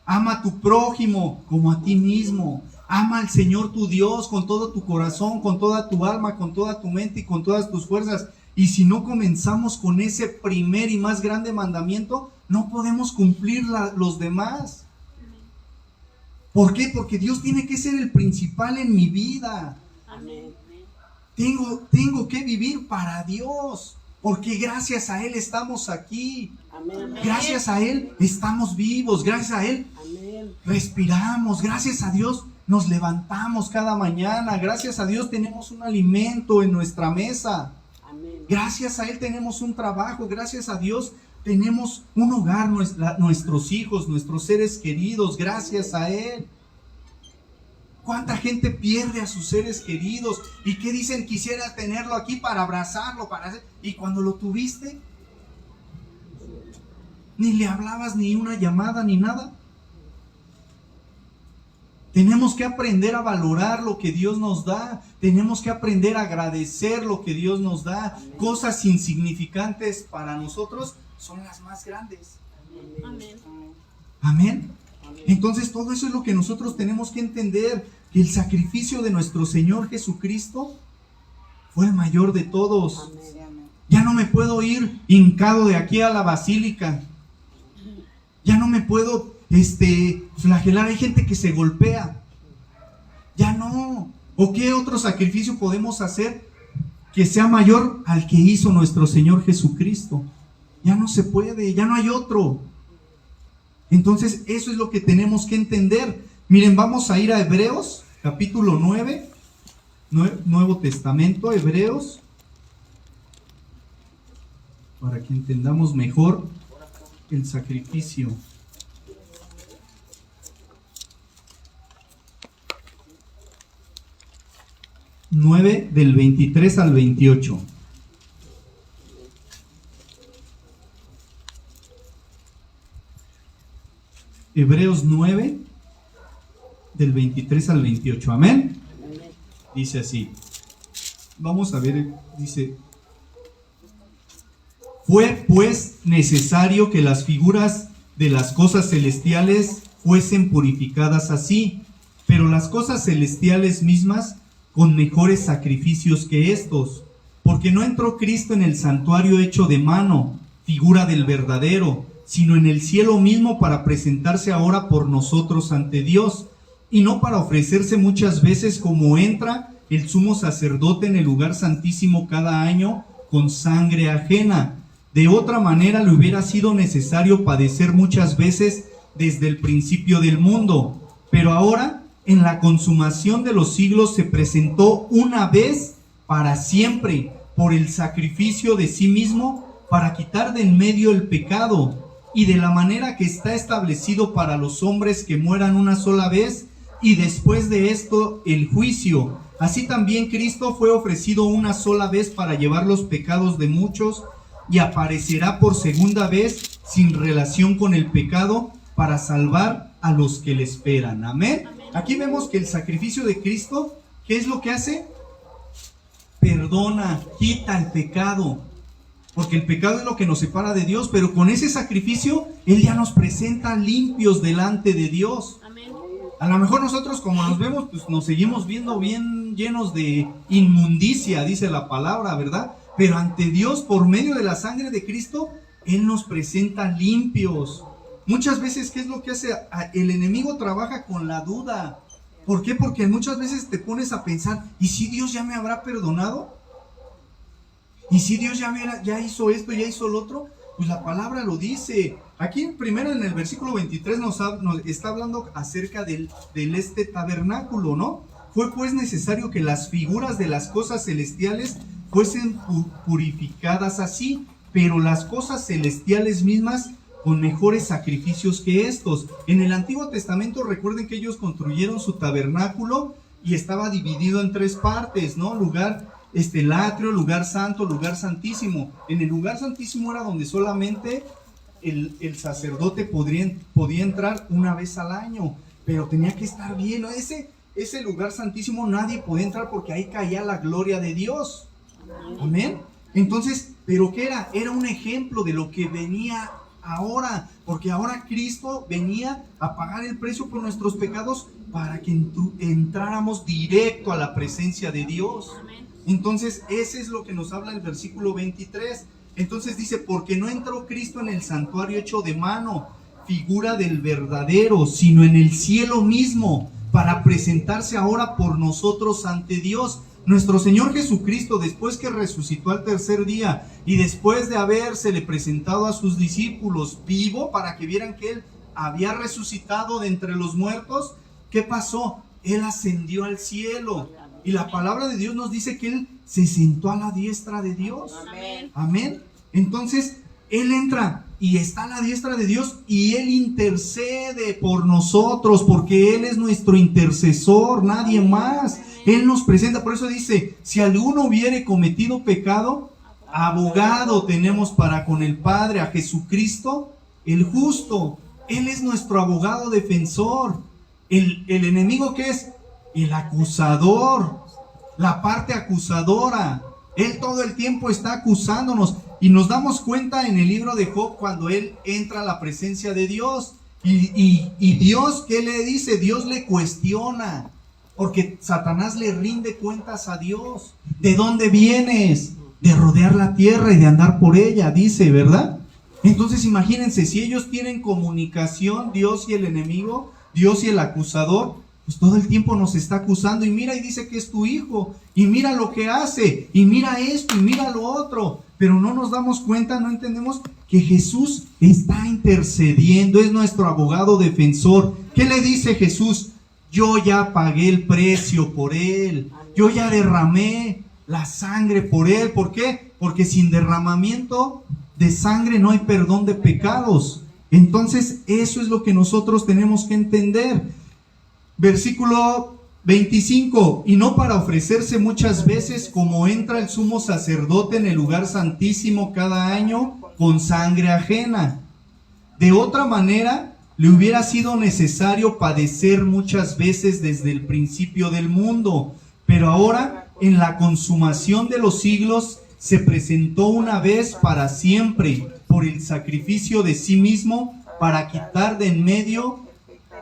Ama a tu prójimo como a ti mismo. Ama al Señor tu Dios con todo tu corazón, con toda tu alma, con toda tu mente y con todas tus fuerzas. Y si no comenzamos con ese primer y más grande mandamiento, no podemos cumplir los demás. ¿Por qué? Porque Dios tiene que ser el principal en mi vida. Amén. Tengo que vivir para Dios, porque gracias a Él estamos aquí. Amén. Gracias a Él estamos vivos, gracias a Él Amén. respiramos, gracias a Dios nos levantamos cada mañana, gracias a Dios tenemos un alimento en nuestra mesa. Amén. Gracias a Él tenemos un trabajo, gracias a Dios tenemos un hogar, nuestros hijos, nuestros seres queridos, gracias a Él. ¿Cuánta gente pierde a sus seres queridos? ¿Y qué dicen? Quisiera tenerlo aquí para abrazarlo, y cuando lo tuviste, ni le hablabas, ni una llamada, ni nada. Tenemos que aprender a valorar lo que Dios nos da. Tenemos que aprender a agradecer lo que Dios nos da. Cosas insignificantes para nosotros son las más grandes. Amén. Amén. Entonces todo eso es lo que nosotros tenemos que entender. Que el sacrificio de nuestro Señor Jesucristo fue el mayor de todos. Amén. Ya no me puedo ir hincado de aquí a la basílica. Ya no me puedo flagelar. Hay gente que se golpea. Ya no. ¿O qué otro sacrificio podemos hacer que sea mayor al que hizo nuestro Señor Jesucristo? Ya no se puede, ya no hay otro. Entonces, eso es lo que tenemos que entender. Miren, vamos a ir a Hebreos, capítulo 9, Nuevo Testamento, Hebreos, para que entendamos mejor el sacrificio. Nueve, del 23 al 28. Hebreos 9, del 23 al 28. Amén. Dice así. Vamos a ver, dice: fue pues necesario que las figuras de las cosas celestiales fuesen purificadas así, pero las cosas celestiales mismas con mejores sacrificios que estos, porque no entró Cristo en el santuario hecho de mano, figura del verdadero, sino en el cielo mismo para presentarse ahora por nosotros ante Dios, y no para ofrecerse muchas veces como entra el sumo sacerdote en el lugar santísimo cada año con sangre ajena. De otra manera le hubiera sido necesario padecer muchas veces desde el principio del mundo, pero ahora en la consumación de los siglos se presentó una vez para siempre por el sacrificio de sí mismo para quitar de en medio el pecado, y de la manera que está establecido para los hombres que mueran una sola vez y después de esto el juicio. Así también Cristo fue ofrecido una sola vez para llevar los pecados de muchos, y aparecerá por segunda vez sin relación con el pecado para salvar a los que le esperan. Amén. Aquí vemos que el sacrificio de Cristo, ¿qué es lo que hace? Perdona, quita el pecado, porque el pecado es lo que nos separa de Dios, pero con ese sacrificio Él ya nos presenta limpios delante de Dios. Amén. A lo mejor nosotros, como nos vemos, pues nos seguimos viendo bien llenos de inmundicia, dice la palabra, ¿verdad? Pero ante Dios, por medio de la sangre de Cristo, Él nos presenta limpios. Muchas veces, ¿qué es lo que hace? El enemigo trabaja con la duda. ¿Por qué? Porque muchas veces te pones a pensar, ¿y si Dios ya me habrá perdonado? ¿Y si Dios ya hizo esto, ya hizo lo otro? Pues la palabra lo dice. Aquí primero en el versículo 23 nos está hablando acerca del tabernáculo, ¿no? Fue pues necesario que las figuras de las cosas celestiales fuesen purificadas así, pero las cosas celestiales mismas con mejores sacrificios que estos. En el Antiguo Testamento recuerden que ellos construyeron su tabernáculo y estaba dividido en tres partes, ¿no? El atrio, lugar santo, lugar santísimo. En el lugar santísimo era donde solamente el sacerdote podía entrar una vez al año, pero tenía que estar bien, ¿no? Ese lugar santísimo nadie podía entrar porque ahí caía la gloria de Dios. Amén. Entonces, ¿pero qué era? Era un ejemplo de lo que venía ahora, porque ahora Cristo venía a pagar el precio por nuestros pecados para que entráramos directo a la presencia de Dios. Entonces, ese es lo que nos habla el versículo 23. Entonces dice, porque no entró Cristo en el santuario hecho de mano, figura del verdadero, sino en el cielo mismo, para presentarse ahora por nosotros ante Dios. Nuestro Señor Jesucristo, después que resucitó al tercer día y después de habérsele presentado a sus discípulos vivo para que vieran que Él había resucitado de entre los muertos, ¿qué pasó? Él ascendió al cielo. Y la palabra de Dios nos dice que Él se sentó a la diestra de Dios. Amén. Amén. Entonces, Él entra y está a la diestra de Dios y Él intercede por nosotros, porque Él es nuestro intercesor, nadie más. Él nos presenta, por eso dice, si alguno hubiere cometido pecado, abogado tenemos para con el Padre, a Jesucristo, el justo. Él es nuestro abogado defensor. El enemigo, ¿qué es? El acusador, la parte acusadora. Él todo el tiempo está acusándonos. Y nos damos cuenta en el libro de Job cuando él entra a la presencia de Dios. Y Dios, ¿qué le dice? Dios le cuestiona. Porque Satanás le rinde cuentas a Dios. ¿De dónde vienes? De rodear la tierra y de andar por ella, dice, ¿verdad? Entonces imagínense, si ellos tienen comunicación, Dios y el enemigo, Dios y el acusador, pues todo el tiempo nos está acusando. Y mira, y dice que es tu hijo. Y mira lo que hace. Y mira esto, y mira lo otro. pero no nos damos cuenta, no entendemos que Jesús está intercediendo, es nuestro abogado defensor. ¿Qué le dice Jesús? Yo ya pagué el precio por él, yo ya derramé la sangre por él. ¿Por qué? Porque sin derramamiento de sangre no hay perdón de pecados. Entonces eso es lo que nosotros tenemos que entender. Versículo 25, y no para ofrecerse muchas veces como entra el sumo sacerdote en el lugar santísimo cada año con sangre ajena. De otra manera, le hubiera sido necesario padecer muchas veces desde el principio del mundo, pero ahora, en la consumación de los siglos, se presentó una vez para siempre por el sacrificio de sí mismo para quitar de en medio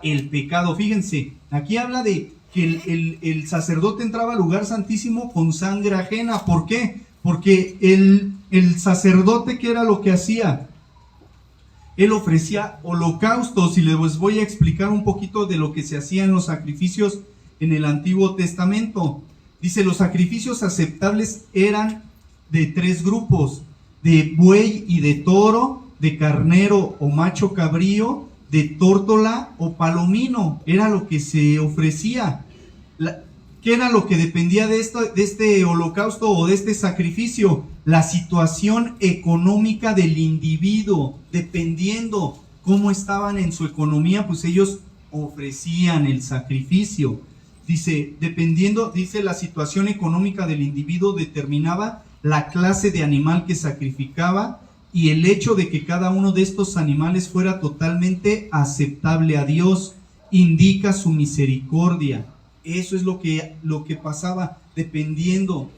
el pecado. Fíjense, aquí habla de que el sacerdote entraba al lugar santísimo con sangre ajena. ¿Por qué? Porque el sacerdote, ¿qué era lo que hacía? Él ofrecía holocaustos, y les voy a explicar un poquito de lo que se hacía en los sacrificios en el Antiguo Testamento. Dice, los sacrificios aceptables eran de 3 grupos: de buey y de toro, de carnero o macho cabrío, de tórtola o palomino. Era lo que se ofrecía. ¿Qué era lo que dependía de este holocausto o de este sacrificio? La situación económica del individuo. Dependiendo cómo estaban en su economía, pues ellos ofrecían el sacrificio. Dice, la situación económica del individuo determinaba la clase de animal que sacrificaba, y el hecho de que cada uno de estos animales fuera totalmente aceptable a Dios indica su misericordia. Eso es lo que pasaba. Dependiendo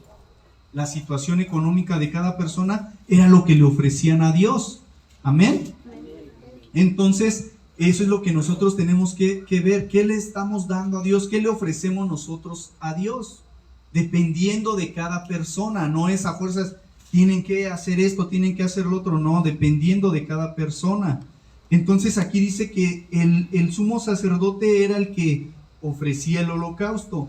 la situación económica de cada persona, era lo que le ofrecían a Dios. Amén. Entonces, eso es lo que nosotros tenemos que ver. ¿Qué le estamos dando a Dios? ¿Qué le ofrecemos nosotros a Dios? Dependiendo de cada persona. No es a fuerzas, tienen que hacer esto, tienen que hacer lo otro. No, dependiendo de cada persona. Entonces aquí dice que el sumo sacerdote era el que ofrecía el holocausto.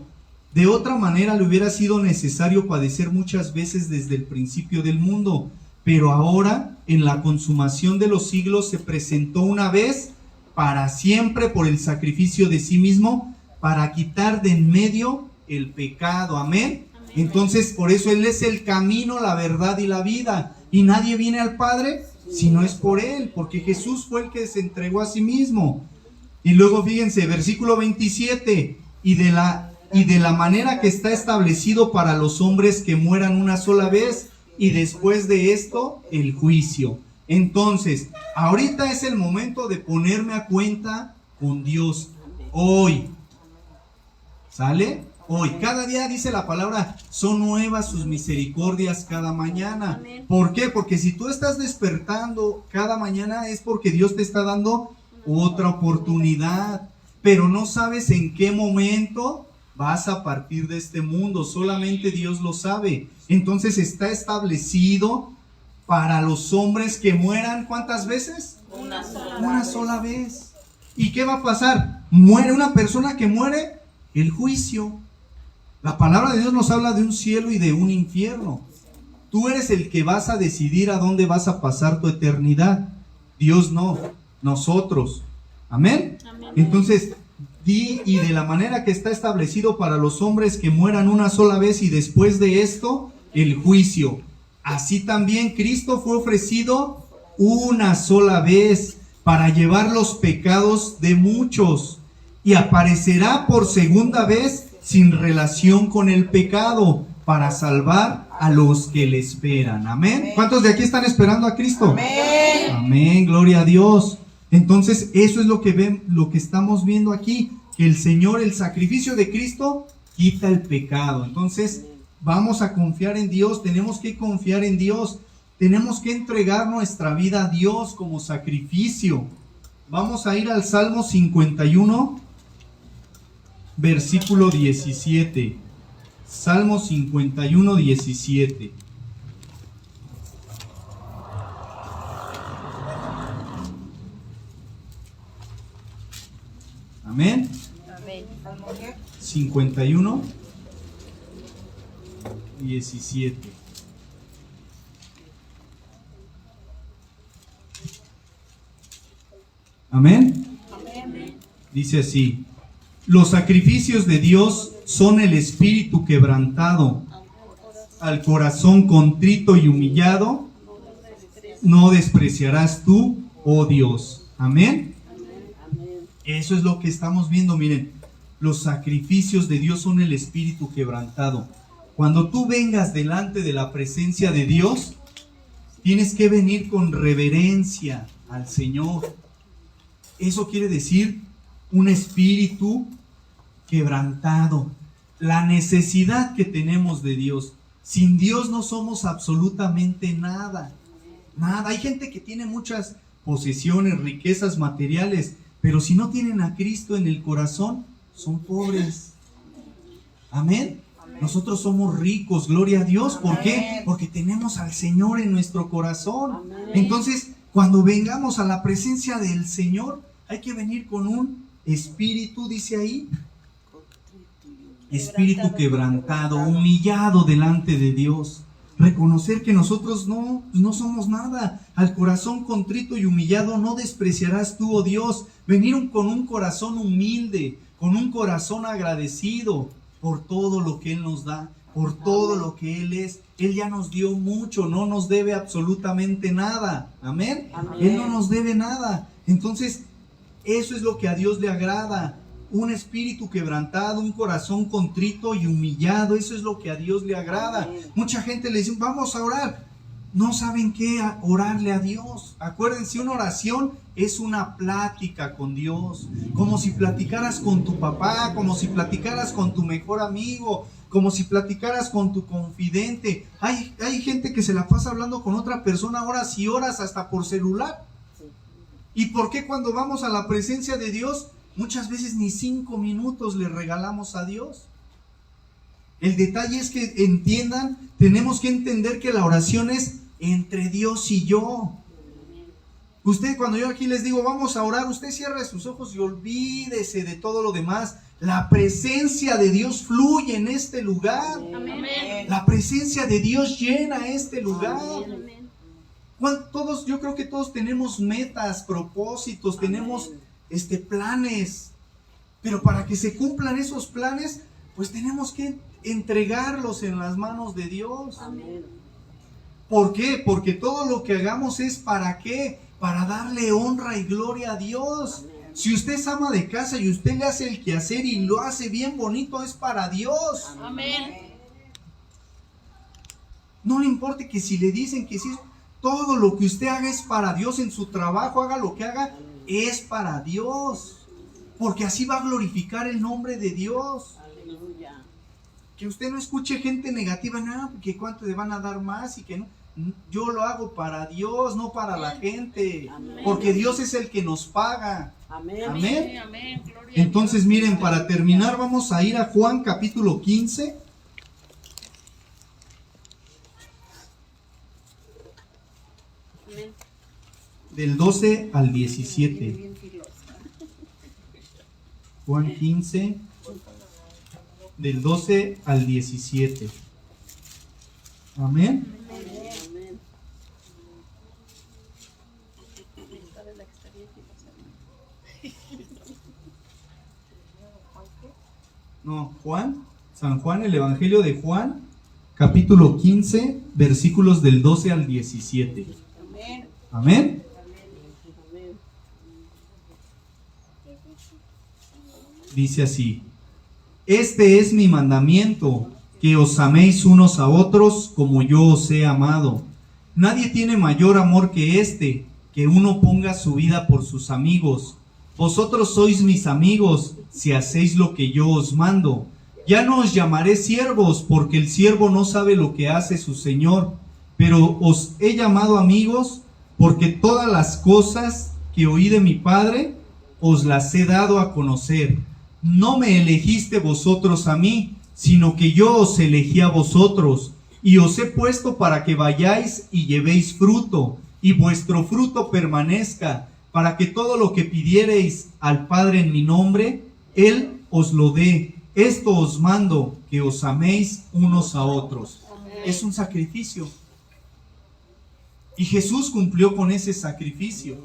De otra manera le hubiera sido necesario padecer muchas veces desde el principio del mundo, pero ahora, en la consumación de los siglos, se presentó una vez para siempre por el sacrificio de sí mismo, para quitar de en medio el pecado. Amén. Entonces, por eso Él es el camino, la verdad y la vida, y nadie viene al Padre si no es por Él, porque Jesús fue el que se entregó a sí mismo. Y luego fíjense, versículo 27, y de la manera que está establecido para los hombres que mueran una sola vez, y después de esto, el juicio. Entonces, ahorita es el momento de ponerme a cuenta con Dios. Hoy. ¿Sale? Hoy. Cada día, dice la palabra, son nuevas sus misericordias cada mañana. Amén. ¿Por qué? Porque si tú estás despertando cada mañana es porque Dios te está dando otra oportunidad, pero no sabes en qué momento vas a partir de este mundo. Solamente Dios lo sabe. Entonces está establecido para los hombres que mueran, ¿cuántas veces? Una sola vez. ¿Y qué va a pasar? Muere una persona que muere, el juicio. La palabra de Dios nos habla de un cielo y de un infierno. Tú eres el que vas a decidir a dónde vas a pasar tu eternidad. Dios no, nosotros. Amén. Amén. Entonces, y de la manera que está establecido para los hombres que mueran una sola vez, y después de esto, el juicio. Así también Cristo fue ofrecido una sola vez para llevar los pecados de muchos, y aparecerá por segunda vez sin relación con el pecado, para salvar a los que le esperan. Amén. ¿Cuántos de aquí están esperando a Cristo? Amén. Amén, gloria a Dios. Entonces, eso es lo que estamos viendo aquí, que el Señor, el sacrificio de Cristo, quita el pecado. Entonces, vamos a confiar en Dios, tenemos que confiar en Dios, tenemos que entregar nuestra vida a Dios como sacrificio. Vamos a ir al Salmo 51, versículo 17. Salmo 51, 17. Amén. Amén. 51, 17. Amén. Amén. Dice así: los sacrificios de Dios son el espíritu quebrantado, al corazón contrito y humillado no despreciarás tú, oh Dios. Amén. Eso es lo que estamos viendo. Miren, los sacrificios de Dios son el espíritu quebrantado. Cuando tú vengas delante de la presencia de Dios, tienes que venir con reverencia al Señor. Eso quiere decir un espíritu quebrantado. La necesidad que tenemos de Dios. Sin Dios no somos absolutamente nada. Nada. Hay gente que tiene muchas posesiones, riquezas materiales, pero si no tienen a Cristo en el corazón, son pobres. Amén. Nosotros somos ricos, gloria a Dios. ¿Por qué? Porque tenemos al Señor en nuestro corazón. Entonces, cuando vengamos a la presencia del Señor, hay que venir con un espíritu, dice ahí, espíritu quebrantado, humillado delante de Dios. Reconocer que nosotros no somos nada. Al corazón contrito y humillado no despreciarás tú, oh Dios. Venir con un corazón humilde, con un corazón agradecido por todo lo que Él nos da, por todo lo que Él es. Él ya nos dio mucho, no nos debe absolutamente nada. Amén. Él no nos debe nada. Entonces, eso es lo que a Dios le agrada. Un espíritu quebrantado, un corazón contrito y humillado. Eso es lo que a Dios le agrada. Mucha gente le dice, vamos a orar. No saben qué orarle a Dios. Acuérdense, una oración es una plática con Dios. Como si platicaras con tu papá, como si platicaras con tu mejor amigo, como si platicaras con tu confidente. Hay gente que se la pasa hablando con otra persona horas y horas, hasta por celular. ¿Y por qué cuando vamos a la presencia de Dios, muchas veces ni 5 minutos le regalamos a Dios? El detalle es que entiendan, tenemos que entender que la oración es entre Dios y yo. Usted, cuando yo aquí les digo, vamos a orar, usted cierre sus ojos y olvídese de todo lo demás. La presencia de Dios fluye en este lugar. Amén. La presencia de Dios llena este lugar. Todos, yo creo que todos tenemos metas, propósitos, tenemos planes, pero para que se cumplan esos planes, pues tenemos que entregarlos en las manos de Dios. Amén. ¿Por qué? Porque todo lo que hagamos es ¿para qué? Para darle honra y gloria a Dios. Amén. Si usted es ama de casa y usted le hace el quehacer y lo hace bien bonito, es para Dios. Amén. No le importe que si le dicen que sí, todo lo que usted haga es para Dios. En su trabajo, haga lo que haga, es para Dios, porque así va a glorificar el nombre de Dios. Aleluya. Que usted no escuche gente negativa, no, que cuánto le van a dar más y que no. Yo lo hago para Dios, no para la gente. Amén. Porque Dios es el que nos paga. Amén. Amén. Amén. Gloria Entonces, a Dios. miren, para terminar vamos a ir a Juan capítulo 15. Amén. Del 12 al 17. Bien filosa. Juan 15, del 12 al 17. Amén. Amén. No, San Juan, el Evangelio de Juan, capítulo 15, versículos del 12 al 17. Amén. Amén. Amén. Dice así: este es mi mandamiento, que os améis unos a otros como yo os he amado. Nadie tiene mayor amor que este, que uno ponga su vida por sus amigos. Vosotros sois mis amigos, si hacéis lo que yo os mando. Ya no os llamaré siervos, porque el siervo no sabe lo que hace su señor, pero os he llamado amigos, porque todas las cosas que oí de mi Padre, os las he dado a conocer. No me elegiste vosotros a mí, sino que yo os elegí a vosotros, y os he puesto para que vayáis y llevéis fruto, y vuestro fruto permanezca, para que todo lo que pidiereis al Padre en mi nombre, Él os lo dé. Esto os mando, que os améis unos a otros. Es un sacrificio. Y Jesús cumplió con ese sacrificio.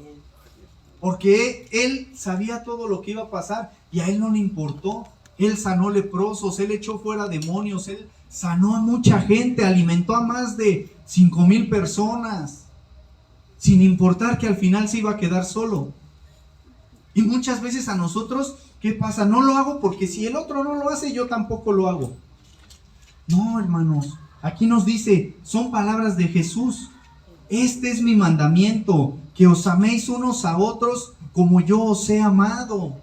porque él sabía todo lo que iba a pasar y a él no le importó. Él sanó leprosos, él echó fuera demonios, él sanó a mucha gente, alimentó a más de 5,000 personas, sin importar que al final se iba a quedar solo. Y muchas veces a nosotros, ¿qué pasa? No lo hago porque si el otro no lo hace, yo tampoco lo hago. No, hermanos, aquí nos dice, son palabras de Jesús. Este es mi mandamiento, que os améis unos a otros como yo os he amado.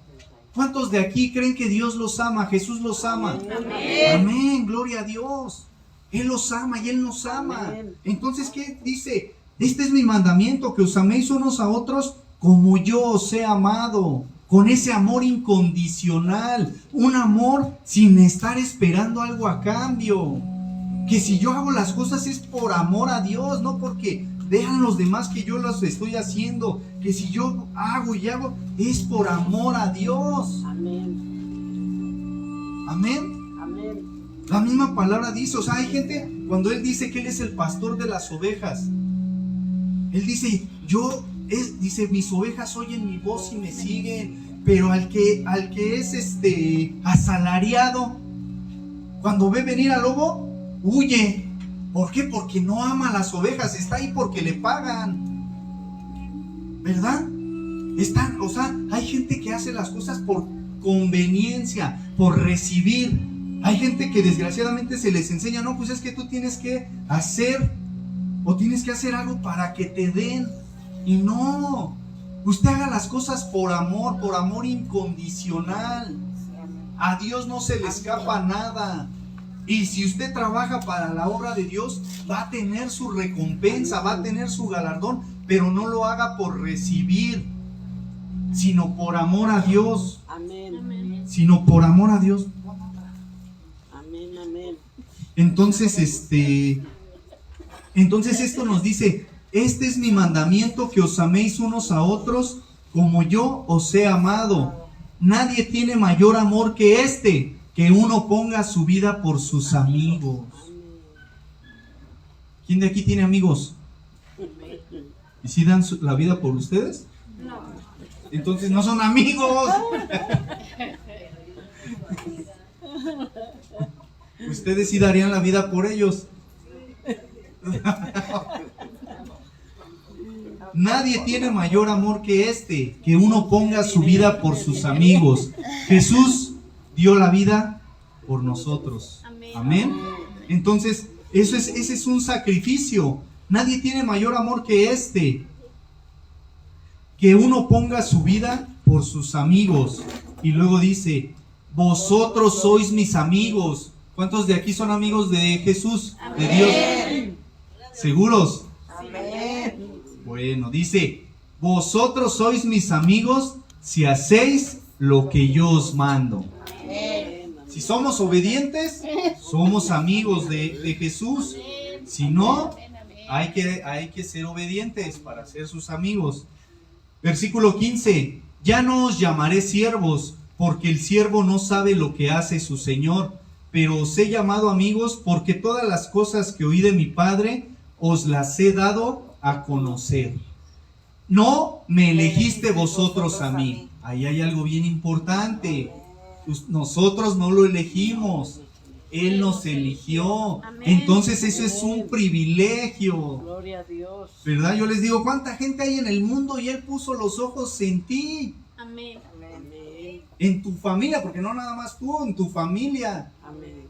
¿Cuántos de aquí creen que Dios los ama? Jesús los ama. Amén. Amén, gloria a Dios. Él los ama y Él nos ama. Amén. Entonces, ¿qué dice? Este es mi mandamiento, que os améis unos a otros como yo os he amado. Con ese amor incondicional. Un amor sin estar esperando algo a cambio. Que si yo hago las cosas es por amor a Dios, no porque vean los demás que yo las estoy haciendo. Que si yo hago y hago es por amor a Dios. Amén. Amén. Amén. La misma palabra dice, o sea, hay gente, cuando Él dice que Él es el pastor de las ovejas, Él dice, dice, mis ovejas oyen mi voz y me siguen, pero al que es asalariado, cuando ve venir al lobo, huye. ¿Por qué? Porque no ama a las ovejas, está ahí porque le pagan. ¿Verdad? O sea, hay gente que hace las cosas por conveniencia, por recibir. Hay gente que desgraciadamente se les enseña, no, pues es que tú tienes que hacer o tienes que hacer algo para que te den. Y no, usted haga las cosas por amor incondicional. A Dios no se le escapa nada. Y si usted trabaja para la obra de Dios, va a tener su recompensa, va a tener su galardón, pero no lo haga por recibir, sino por amor a Dios. Amén. Sino por amor a Dios. Amén. Amén. Entonces esto nos dice, este es mi mandamiento, que os améis unos a otros como yo os he amado. Nadie tiene mayor amor que este, que uno ponga su vida por sus amigos. ¿Quién de aquí tiene amigos? ¿Y si dan la vida por ustedes? No. Entonces no son amigos. Ustedes sí darían la vida por ellos. Nadie tiene mayor amor que este, que uno ponga su vida por sus amigos. Jesús dio la vida por nosotros. Amén. Entonces, ese es un sacrificio. Nadie tiene mayor amor que este, que uno ponga su vida por sus amigos. Y luego dice, vosotros sois mis amigos. ¿Cuántos de aquí son amigos de Jesús, de Dios? ¿Seguros? Amén. Bueno, dice, vosotros sois mis amigos si hacéis lo que yo os mando. Si somos obedientes, somos amigos de Jesús. Si no, hay que ser obedientes para ser sus amigos. Versículo 15, ya no os llamaré siervos, porque el siervo no sabe lo que hace su Señor, pero os he llamado amigos, porque todas las cosas que oí de mi Padre os las he dado a conocer. No me elegiste vosotros a mí. Ahí hay algo bien importante. Nosotros no lo elegimos, Él nos eligió. Entonces eso es un privilegio, Gloria a Dios. ¿verdad? Yo les digo, ¿cuánta gente hay en el mundo? Y Él puso los ojos en ti, Amén. Amén. en tu familia, porque no nada más tú, en tu familia. Amén.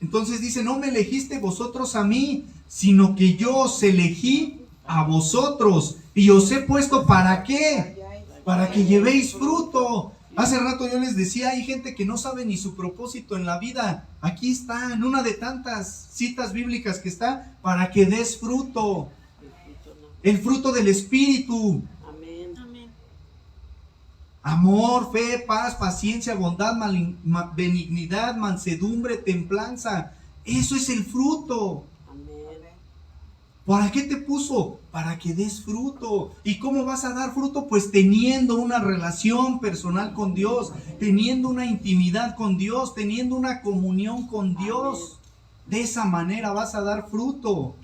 Entonces dice, no me elegiste vosotros a mí, sino que yo os elegí a vosotros y os he puesto ¿para qué? Para que llevéis fruto. Hace rato yo les decía, hay gente que no sabe ni su propósito en la vida. Aquí está, en una de tantas citas bíblicas que está, para que des fruto. El fruto del Espíritu. Amén. Amor, fe, paz, paciencia, bondad, benignidad, mansedumbre, templanza. Eso es el fruto. Amén. ¿Para qué te puso? Para que des fruto. ¿Y cómo vas a dar fruto? Pues teniendo una relación personal con Dios, teniendo una intimidad con Dios, teniendo una comunión con Dios. De esa manera vas a dar fruto.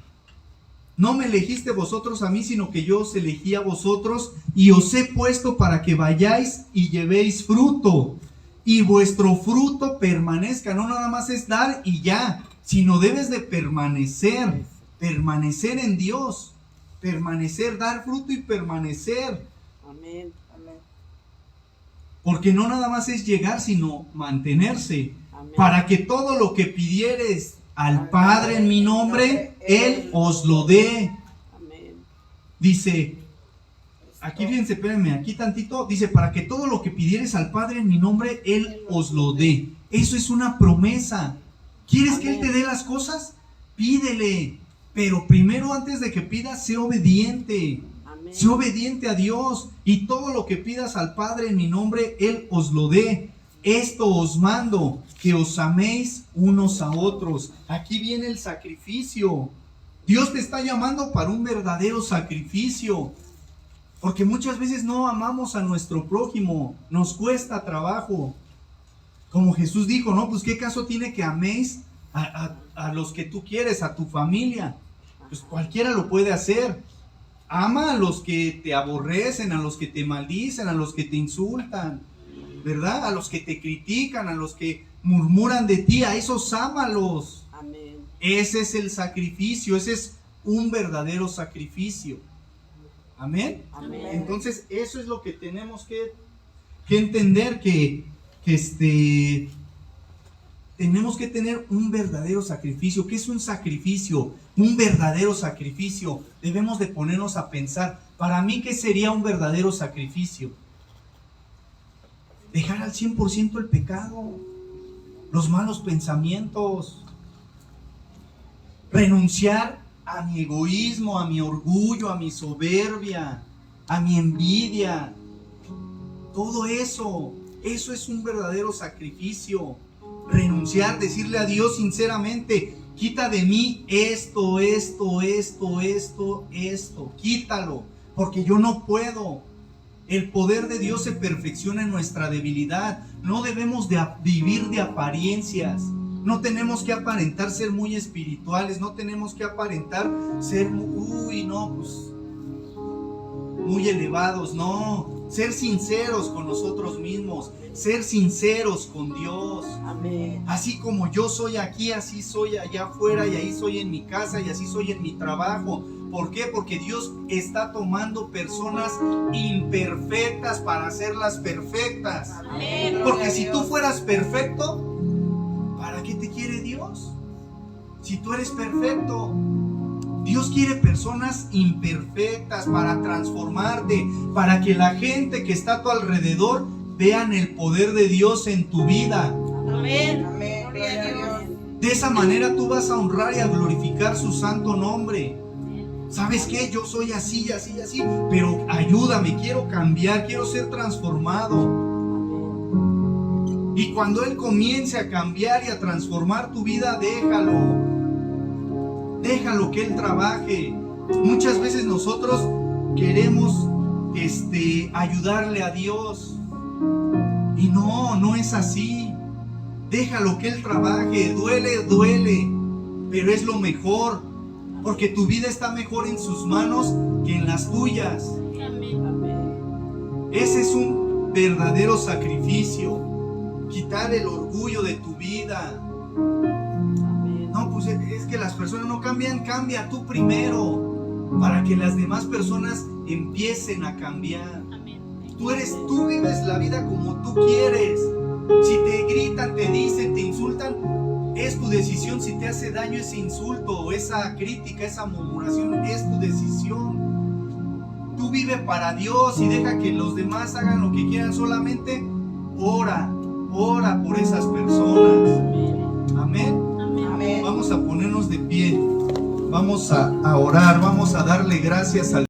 No me elegiste vosotros a mí, sino que yo os elegí a vosotros y os he puesto para que vayáis y llevéis fruto y vuestro fruto permanezca. No nada más es dar y ya, sino debes de permanecer en Dios, permanecer, dar fruto y permanecer. Amén. Amén. Porque no nada más es llegar, sino mantenerse. Amén. Para que todo lo que pidieres al Padre en mi nombre, Él os lo dé. Amén. Dice, aquí fíjense, espérenme, aquí tantito, dice, para que todo lo que pidieres al Padre en mi nombre, Él os lo dé. Eso es una promesa. ¿Quieres que Él te dé las cosas? Pídele. Pero primero, antes de que pidas, sé obediente. Amén. Sé obediente a Dios. Y todo lo que pidas al Padre en mi nombre, Él os lo dé. Esto os mando, que os améis unos a otros. Aquí viene el sacrificio. Dios te está llamando para un verdadero sacrificio. Porque muchas veces no amamos a nuestro prójimo. Nos cuesta trabajo. Como Jesús dijo, ¿no? Pues qué caso tiene que améis a los que tú quieres, a tu familia. Pues cualquiera lo puede hacer. Ama a los que te aborrecen, a los que te maldicen, a los que te insultan, ¿verdad? A los que te critican, a los que murmuran de ti, a esos ámalos. Amén. Ese es el sacrificio, ese es un verdadero sacrificio. Amén. Amén. Entonces, eso es lo que tenemos que entender, que tenemos que tener un verdadero sacrificio. ¿Qué es un sacrificio? Un verdadero sacrificio. Debemos de ponernos a pensar, para mí, ¿qué sería un verdadero sacrificio? Dejar al 100% el pecado, los malos pensamientos, renunciar a mi egoísmo, a mi orgullo, a mi soberbia, a mi envidia. Todo eso es un verdadero sacrificio. Renunciar, decirle a Dios sinceramente, quita de mí esto, quítalo, porque yo no puedo. El poder de Dios se perfecciona en nuestra debilidad. No debemos de vivir de apariencias. No tenemos que aparentar ser muy espirituales. No tenemos que aparentar ser muy elevados. No, ser sinceros con nosotros mismos. Ser sinceros con Dios. Amén. Así como yo soy aquí, así soy allá afuera, y ahí soy en mi casa, y así soy en mi trabajo. ¿Por qué? Porque Dios está tomando personas imperfectas para hacerlas perfectas. Amén. Porque si tú fueras perfecto, ¿para qué te quiere Dios? Si tú eres perfecto, Dios quiere personas imperfectas para transformarte, para que la gente que está a tu alrededor vean el poder de Dios en tu vida. Amén. Amén. Gloria a Dios. De esa manera tú vas a honrar y a glorificar su santo nombre. ¿Sabes qué? Yo soy así, pero ayúdame, quiero cambiar, quiero ser transformado. Y cuando Él comience a cambiar y a transformar tu vida, déjalo que Él trabaje. Muchas veces nosotros queremos ayudarle a Dios, y no es así. Déjalo que Él trabaje. Duele, pero es lo mejor, porque tu vida está mejor en sus manos que en las tuyas. Amén. Ese es un verdadero sacrificio. Quitar el orgullo de tu vida. Amén. No, pues es que las personas no cambian. Cambia tú primero, para que las demás personas empiecen a cambiar. Tú vives la vida como tú quieres. Si te gritan, te dicen, te insultan, es tu decisión. Si te hace daño ese insulto o esa crítica, esa murmuración, es tu decisión. Tú vive para Dios y deja que los demás hagan lo que quieran. Solamente ora por esas personas. Amén. Amén. Vamos a ponernos de pie. Vamos a orar. Vamos a darle gracias al